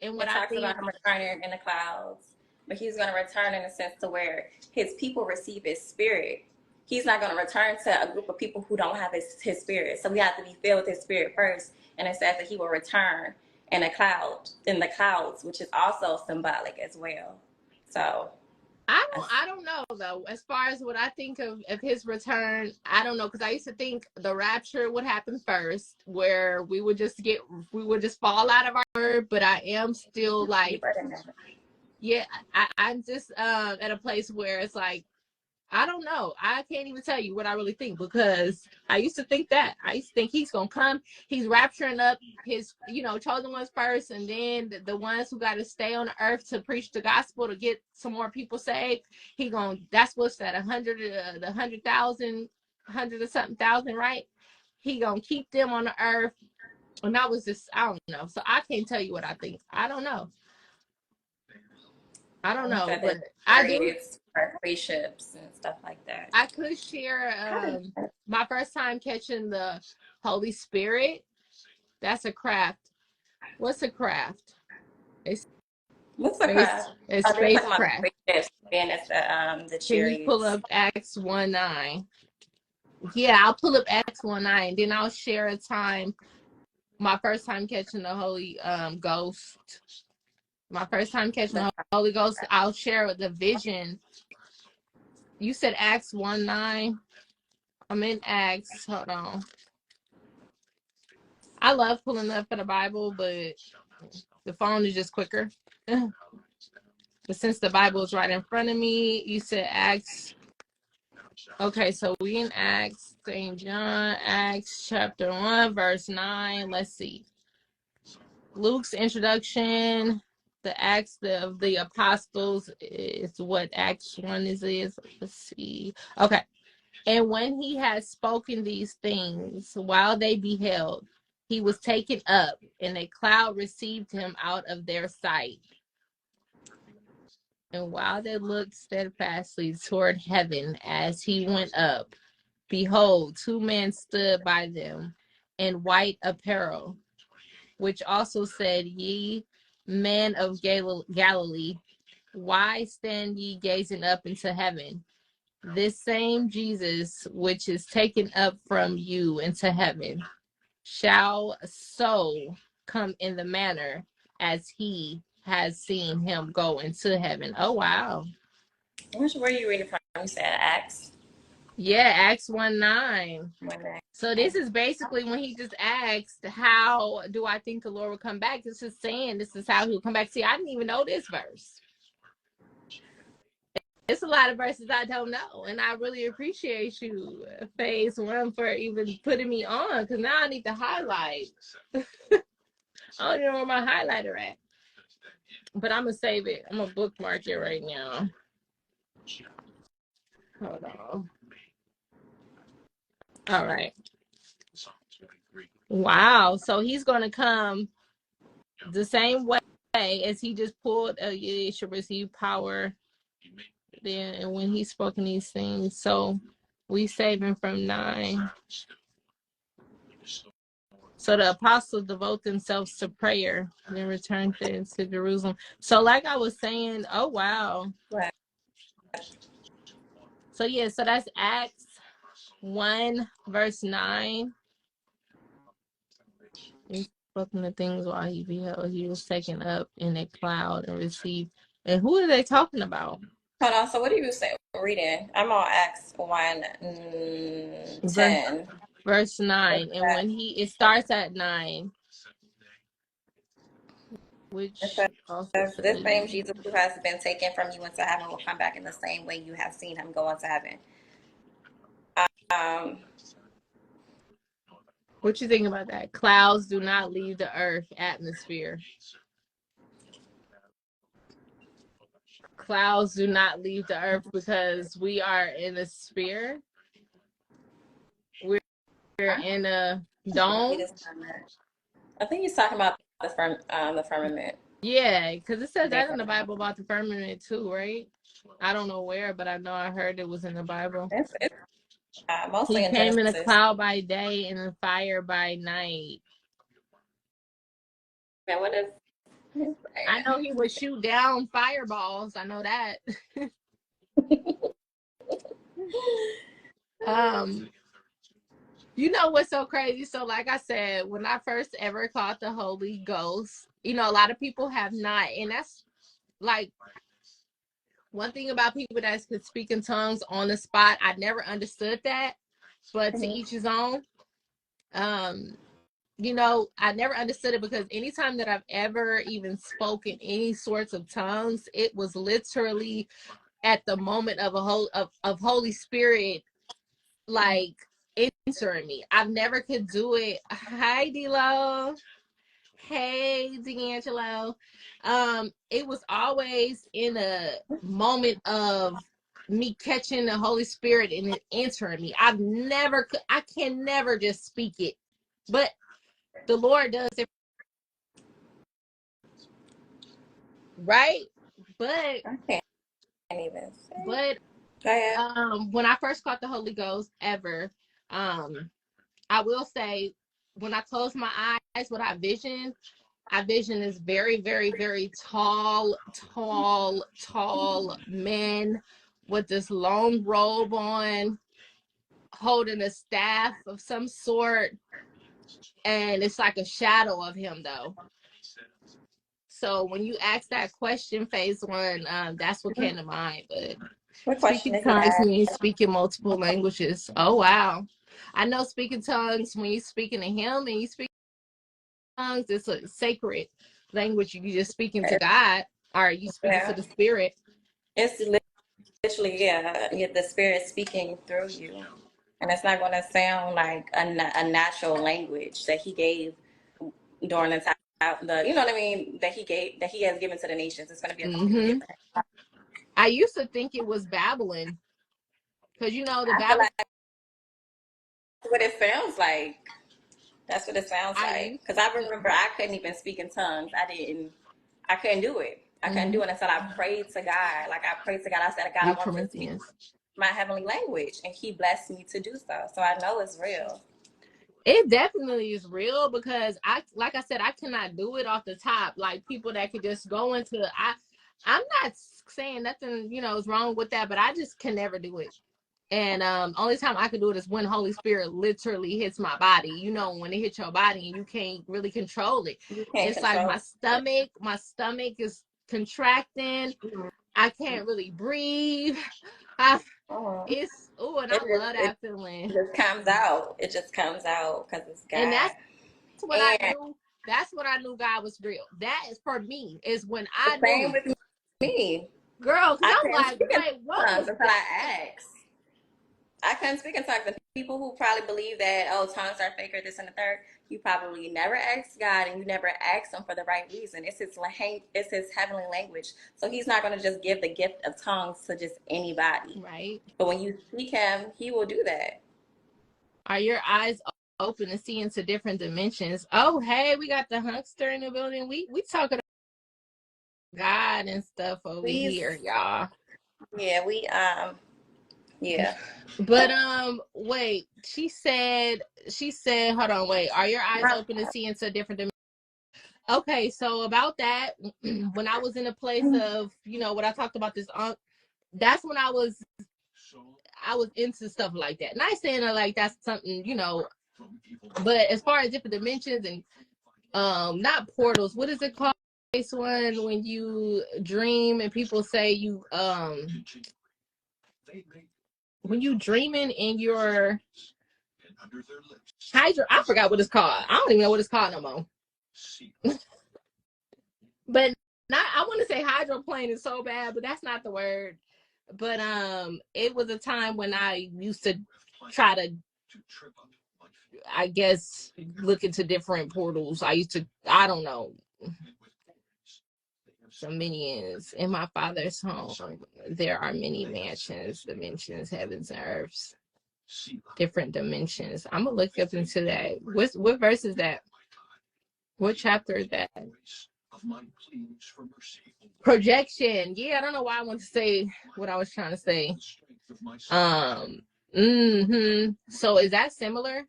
Speaker 1: and what
Speaker 2: It
Speaker 1: I
Speaker 2: talks about
Speaker 1: think,
Speaker 2: him returning in the clouds, but he's going to return in a sense to where his people receive his spirit. He's not going to return to a group of people who don't have his spirit. So we have to be filled with his spirit first. And it says that he will return in the clouds, which is also symbolic as well. So
Speaker 1: I don't know though. As far as what I think of his return, I don't know, because I used to think the rapture would happen first, where we would just fall out of our word. But I am still like,
Speaker 2: deeper than that.
Speaker 1: yeah, I'm just at a place where it's like, I don't know. I can't even tell you what I really think, because I used to think that. I used to think he's gonna come. He's rapturing up his, chosen ones first, and then the ones who got to stay on the earth to preach the gospel to get some more people saved. He gonna. That's what's that 100, the 100,000, 100 or something thousand, right? He gonna keep them on the earth, and that was just, I don't know. So I can't tell you what I think. I don't know. I don't
Speaker 2: He
Speaker 1: know,
Speaker 2: said
Speaker 1: but
Speaker 2: that
Speaker 1: I do.
Speaker 2: chariots or spaceships and stuff like that.
Speaker 1: I could share my first time catching the Holy Spirit. That's a craft. What's a craft? It's
Speaker 2: What's the
Speaker 1: space.
Speaker 2: craft?
Speaker 1: It's
Speaker 2: Oh, they were talking about the
Speaker 1: spacecraft.
Speaker 2: spaceships, and it's the
Speaker 1: Can you pull
Speaker 2: chariots.
Speaker 1: up Acts 1:9? Yeah, I'll pull up Acts 1:9. Then I'll share a time. My first time catching the Holy Ghost. My first time catching the Holy Ghost. I'll share the vision. You said Acts 1:9. I'm in Acts. Hold on. I love pulling up for the Bible, but the phone is just quicker. But since the Bible is right in front of me, you said Acts. Okay, so we in Acts, St. John, Acts chapter 1, verse 9. Let's see. Luke's introduction, the Acts of the Apostles is what Acts 1 is. Let's see. Okay. And when he had spoken these things, while they beheld, he was taken up, and a cloud received him out of their sight. And while they looked steadfastly toward heaven as he went up, behold, two men stood by them in white apparel, which also said, Ye men of Galilee, why stand ye gazing up into heaven? This same Jesus, which is taken up from you into heaven, shall so come in the manner as he has seen him go into heaven. Oh, wow.
Speaker 2: Which were you reading from? You said Acts.
Speaker 1: Yeah, Acts 1:9.
Speaker 2: When
Speaker 1: So this is basically when he just asked, how do I think the Lord will come back? This is saying this is how he'll come back. See, I didn't even know this verse. It's a lot of verses I don't know. And I really appreciate you, Phase One, for even putting me on, because now I need to highlight. I don't even know where my highlighter at. But I'm going to save it. I'm going to bookmark it right now. Hold on. All right. Wow. So he's going to come the same way as he just pulled, you should receive power then, and when he's spoken these things. So we save him from 9. So the apostles devote themselves to prayer and then return to Jerusalem. So like I was saying, oh wow.
Speaker 2: what?
Speaker 1: So yeah, so that's Acts 1 verse 9. He's spoken the things while he beheld. He was taken up in a cloud and received. And who are they talking about?
Speaker 2: Hold on. So what do you say? Reading. I'm on Acts 1,
Speaker 1: Verse
Speaker 2: 10.
Speaker 1: verse
Speaker 2: What's
Speaker 1: 9. And
Speaker 2: that?
Speaker 1: when it starts at 9,
Speaker 2: It
Speaker 1: which also
Speaker 2: says, this
Speaker 1: says,
Speaker 2: same Jesus who has been taken from you into heaven will come back in the same way you have seen him go into heaven. Um,
Speaker 1: what you think about that? Clouds do not leave the earth atmosphere. Clouds do not leave the earth because we are in a sphere. We're in a
Speaker 2: read
Speaker 1: dome.
Speaker 2: this comment. I think he's talking about the firmament.
Speaker 1: Yeah, because it says
Speaker 2: Being
Speaker 1: that in the Bible about the firmament too, right? I don't know where, but I know I heard it was in the Bible.
Speaker 2: it's
Speaker 1: He
Speaker 2: mostly in
Speaker 1: came in a
Speaker 2: Genesis.
Speaker 1: cloud by day and a fire by night.
Speaker 2: Man, what is
Speaker 1: I know he would shoot down fireballs. I know that. um, you know what's so crazy? So, like I said, when I first ever caught the Holy Ghost, a lot of people have not, and that's like one thing about people that could speak in tongues on the spot. I never understood that, but to each his own. Um, I never understood it because anytime that I've ever even spoken any sorts of tongues, it was literally at the moment of of Holy Spirit, like entering me. I've never could do it. Hi, D-Lo. Hey, D'Angelo. It was always in a moment of me catching the Holy Spirit and it entering me. I can never just speak it, but the Lord does it, right? But
Speaker 2: I can't even say.
Speaker 1: but
Speaker 2: Go ahead.
Speaker 1: when I first caught the Holy Ghost ever, I will say when I close my eyes, what I vision is very, very, very tall men with this long robe on, holding a staff of some sort, and it's like a shadow of him though. So when you ask that question, phase one, that's what came to mind. But
Speaker 2: What question
Speaker 1: speaking
Speaker 2: did he
Speaker 1: tongues
Speaker 2: ask?
Speaker 1: means speaking multiple languages. Oh wow. I know speaking tongues when you're speaking to him and you speak tongues, it's a sacred language. You just speaking to God or you speaking to
Speaker 2: Yeah.
Speaker 1: the spirit.
Speaker 2: It's literally, yeah, the spirit speaking through you. And it's not going to sound like a natural language that he gave during the time, you know what I mean, that he has given to the nations. It's going to be a completely
Speaker 1: Hmm.
Speaker 2: different.
Speaker 1: I used to think it was babbling because the
Speaker 2: I feel
Speaker 1: Bible.
Speaker 2: like that's what it sounds like. That's what it sounds
Speaker 1: I
Speaker 2: like.
Speaker 1: used
Speaker 2: Because I remember I couldn't even speak in tongues. I couldn't do it. I couldn't
Speaker 1: mm-hmm.
Speaker 2: do it until I prayed to God. Like I prayed to God. I said, God, I
Speaker 1: Read
Speaker 2: want to speak
Speaker 1: Corinthians.
Speaker 2: my heavenly language. And he blessed me to do so. So I know it's real.
Speaker 1: It definitely is real because like I said, I cannot do it off the top. Like people that could just go into I'm not saying nothing, is wrong with that, but I just can never do it. And only time I can do it is when Holy Spirit literally hits my body. When it hits your body and you can't really control it.
Speaker 2: You can't
Speaker 1: It's like
Speaker 2: control it.
Speaker 1: my stomach is contracting. I can't really breathe. I,
Speaker 2: Mhm.
Speaker 1: and
Speaker 2: It
Speaker 1: I
Speaker 2: just
Speaker 1: love
Speaker 2: it
Speaker 1: that feeling.
Speaker 2: just comes out. It just comes out because it's
Speaker 1: And
Speaker 2: God.
Speaker 1: when I
Speaker 2: And
Speaker 1: knew that's when I knew God was real. That is for me is when
Speaker 2: the
Speaker 1: I
Speaker 2: same
Speaker 1: knew,
Speaker 2: with me.
Speaker 1: girl, because
Speaker 2: I
Speaker 1: I'm
Speaker 2: couldn't
Speaker 1: like,
Speaker 2: speak in
Speaker 1: wait, what
Speaker 2: tongues
Speaker 1: was
Speaker 2: until
Speaker 1: that?
Speaker 2: I asked. I couldn't speak in tongues. The people who probably believe that, oh, tongues are fake or this and the third, you probably never asked God and you never asked him for the right reason. It's his heavenly language. So he's not going to just give the gift of tongues to just anybody.
Speaker 1: Right?
Speaker 2: But when you seek him, he will do that.
Speaker 1: Are your eyes open to see into different dimensions? Oh, hey, we got the hunkster in the building. We talking about God and stuff over
Speaker 2: Please,
Speaker 1: here, y'all.
Speaker 2: yeah, yeah.
Speaker 1: But wait, she said, hold on, wait, are your eyes open to see into different dimensions? Okay, so about that, when I was in a place of, what I talked about this that's when I was into stuff like that. Not saying that like that's something, but as far as different dimensions and not portals, what is it called? one when you dream and people say you when you dreaming in your I forgot what it's called. I don't even know what it's called no more. But I want to say hydroplane is so bad, but that's not the word. But it was a time when I used to try to, I guess, look into different portals. I don't know, dominions. In my father's home, there are many mansions, dimensions, heavens and earths, different dimensions. I'm gonna look up into that. What verse is that? What chapter is that? Projection. Yeah, I don't know why I want to say what I was trying to say. So is that similar?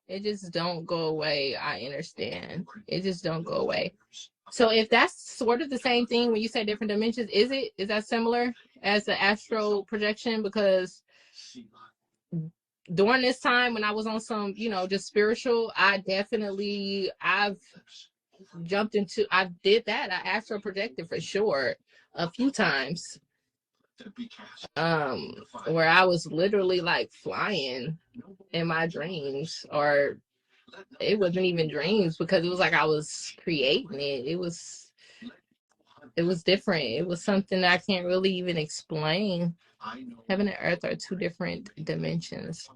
Speaker 1: It just don't go away. I understand. It just don't go away. So if that's sort of the same thing when you say different dimensions, is that similar as the astral projection? Because during this time when I was on some, just spiritual, I've jumped into, I did that. I astral projected for sure a few times. Where I was literally like flying in my dreams, or it wasn't even dreams because it was like I was creating it. It was different. It was something that I can't really even explain. Heaven and earth are two different dimensions.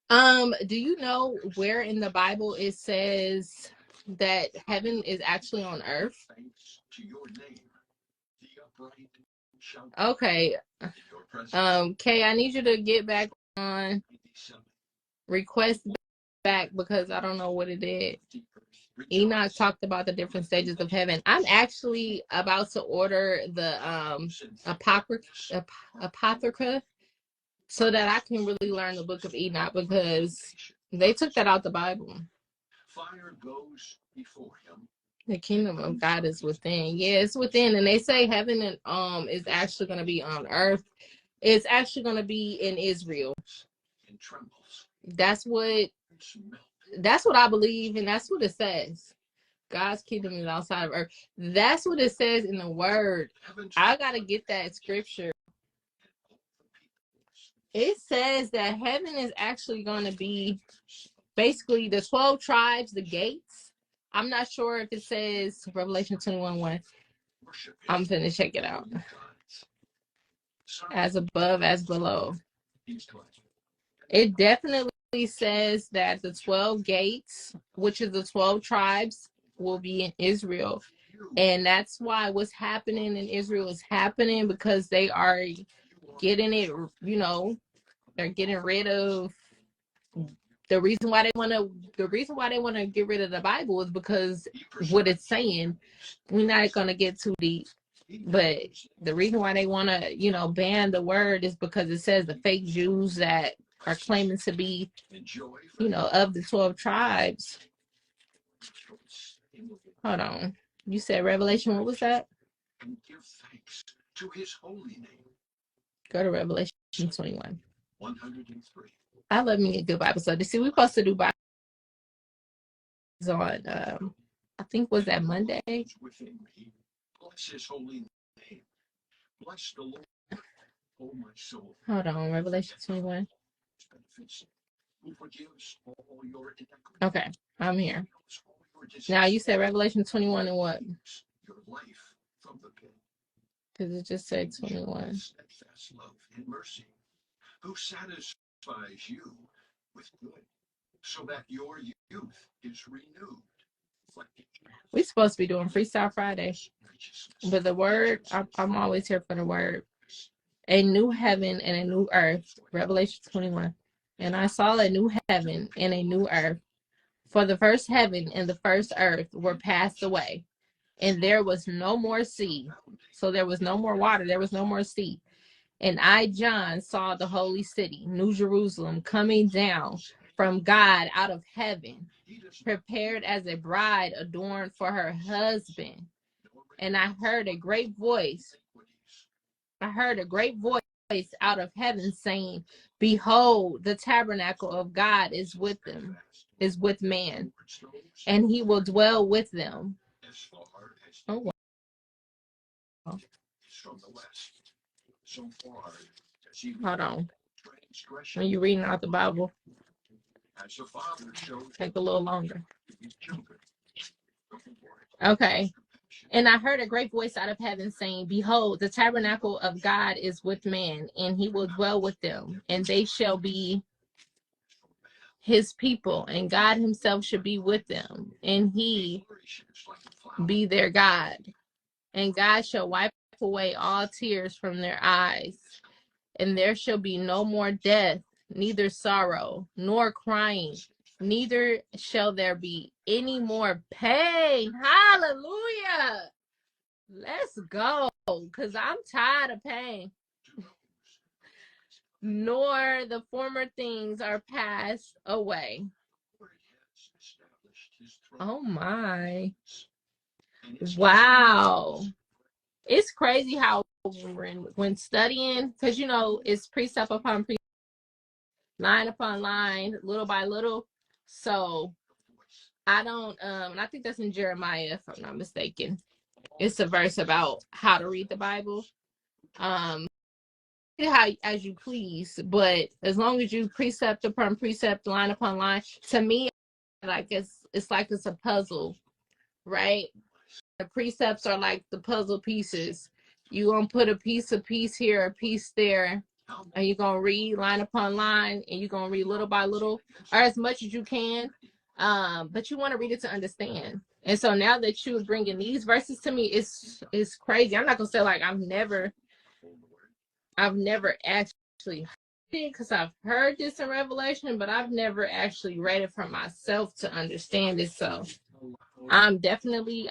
Speaker 1: Do you know where in the Bible it says that heaven is actually on earth? Okay. Kay, I need you to get back on request back because I don't know what it is. Enoch talked about the different stages of heaven. I'm actually about to order the Apocrypha so that I can really learn the book of Enoch because they took that out the Bible. The kingdom of God is within. Yeah, it's within. And they say heaven and is actually going to be on earth. It's actually going to be in Israel. That's what I believe, and that's what it says. God's kingdom is outside of earth. That's what it says in the word. I gotta get that scripture. It says that heaven is actually going to be basically the 12 tribes, the gates. I'm not sure if it says Revelation 21:1. I'm finna check it out. As above, as below. It definitely says that the 12 gates, which is the 12 tribes, will be in Israel. And that's why what's happening in Israel is happening because they are getting it, they're getting rid of the reason why they want to get rid of the Bible is because what it's saying. We're not going to get too deep, but the reason why they want to, ban the word is because it says the fake Jews that are claiming to be, of the 12 tribes. Hold on. You said Revelation. What was that? Go to Revelation 21. 103. I love me a good Bible study. See, we're supposed to do Bible on, I think was that Monday. Hold on, Revelation 21. Okay, I'm here. Now you said Revelation 21 and what? Because it just said 21. Who satisfies you with good, so that your youth is renewed. We're supposed to be doing Freestyle Friday, but the word, I'm always here for the word. A new heaven and a new earth, Revelation 21. And I saw a new heaven and a new earth, for the first heaven and the first earth were passed away, and there was no more sea. So there was no more water, there was no more sea. And I, John, saw the holy city, New Jerusalem, coming down from God out of heaven, prepared as a bride adorned for her husband. And I heard a great voice out of heaven saying, behold, the tabernacle of God is with them, is with man, and he will dwell with them. Oh, wow. Hold on. When you're reading out the Bible, take a little longer. Okay. And I heard a great voice out of heaven saying, behold, the tabernacle of God is with man, and he will dwell with them, and they shall be his people, and God himself shall be with them, and he be their God. And God shall wipe away all tears from their eyes, and there shall be no more death, neither sorrow, nor crying, neither shall there be any more pain. Hallelujah. Let's go, because I'm tired of pain. Nor the former things are passed away. Oh my. Wow. It's crazy how when studying, because you know, it's precept upon precept, line upon line, little by little. So I don't and I think that's in Jeremiah, if I'm not mistaken. It's a verse about how to read the Bible. How as you please, but as long as you precept upon precept, line upon line, to me, like it's like it's a puzzle, right? The precepts are like the puzzle pieces. You gonna put a piece here, a piece there, and you're gonna read line upon line, and you're gonna read little by little, or as much as you can. But you want to read it to understand. And so now that you're bringing these verses to me, it's crazy. I'm not gonna say like I've never actually because I've heard this in Revelation, but I've never actually read it for myself to understand it. So I'm definitely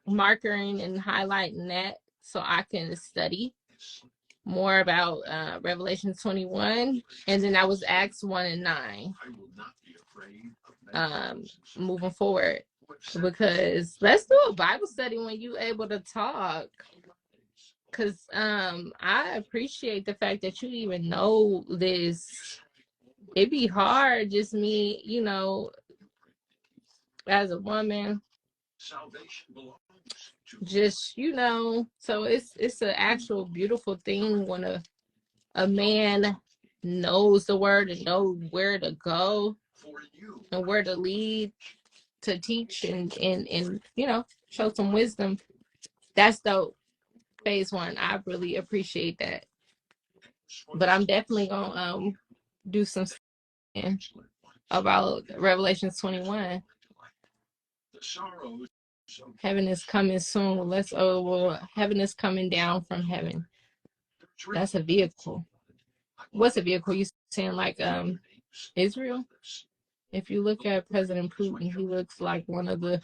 Speaker 1: marking and highlighting that so I can study more about Revelation 21, and then I was Acts 1 and 9 moving forward, because let's do a Bible study when you able to talk. Because I appreciate the fact that you even know this. It'd be hard, just me, you know, as a woman, just, you know. So it's an actual beautiful thing when a man knows the word and knows where to go and where to lead, to teach and you know, show some wisdom. That's dope. Phase one, I really appreciate that. But I'm definitely gonna do some studying about Revelations 21. Heaven is coming soon. Heaven is coming down from heaven. That's a vehicle. What's a vehicle? You saying like Israel? If you look at President Putin, he looks like one of the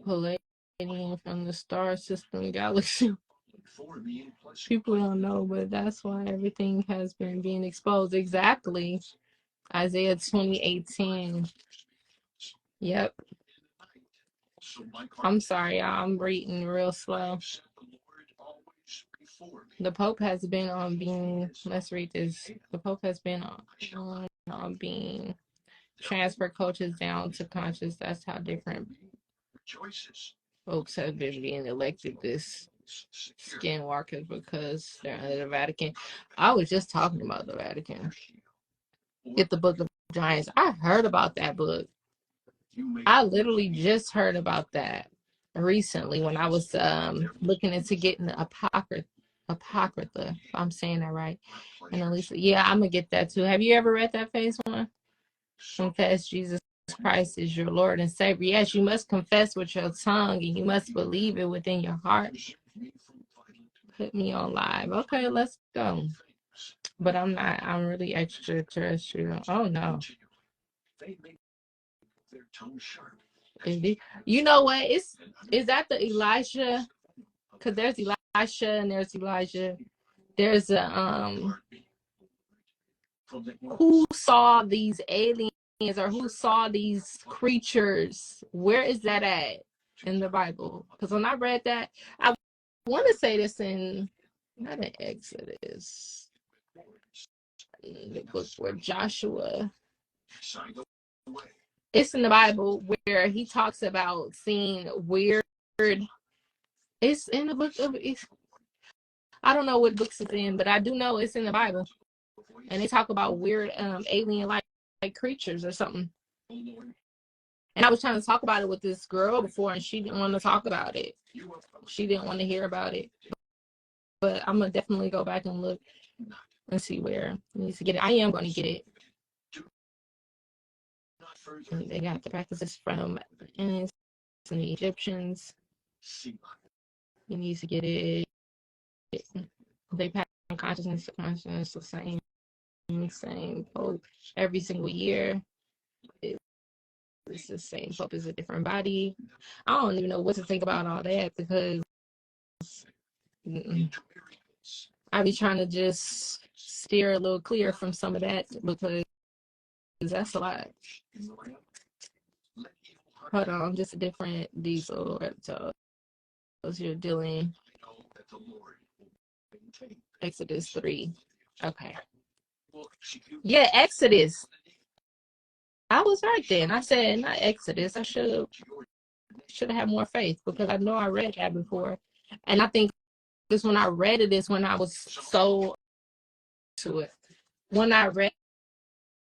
Speaker 1: Palladium from the star system galaxy. People don't know, but that's why everything has been being exposed. Exactly. Isaiah 28:10. Yep. I'm sorry, y'all. I'm reading real slow. The Pope has been on being, let's read this. The Pope has been on being transfer coaches down to conscious. That's how different folks have been being elected this skinwalkers because they're under the Vatican. I was just talking about the Vatican. Get the Book of Giants. I heard about that book. I literally just heard about that recently when I was looking into getting the Apocrypha, if I'm saying that right. And Alicia, yeah, I'm gonna get that too. Have you ever read that Phase one? Confess Jesus Christ is your Lord and Savior. Yes, you must confess with your tongue and you must believe it within your heart. Put me on live. Okay, let's go. But I'm not. I'm really extraterrestrial. Oh no. You know what? Is that the Elijah? Because there's Elisha and there's Elijah. There's a who saw these aliens or who saw these creatures? Where is that at in the Bible? Because when I read that, I want to say this in not in Exodus, in the book where Joshua. It's in the Bible where he talks about seeing weird. It's in the book of. I don't know what books it's in, but I do know it's in the Bible, and they talk about weird alien like creatures or something. And I was trying to talk about it with this girl before, and she didn't want to talk about it. She didn't want to hear about it. But I'm gonna definitely go back and look and see where it needs to get it. I am gonna get it. And they got the practices from and the Egyptians. He needs to get it. They pass on consciousness to consciousness the same pope every single year. It's the same pope is a different body. I don't even know what to think about all that because I be trying to just steer a little clear from some of that because that's a lot. Hold on, just a different diesel reptiles. You're dealing Exodus 3. Okay. Yeah, Exodus. I was right then. I said not Exodus. I should have had more faith because I know I read that before. And I think this when I read it is when I was so to it. When I read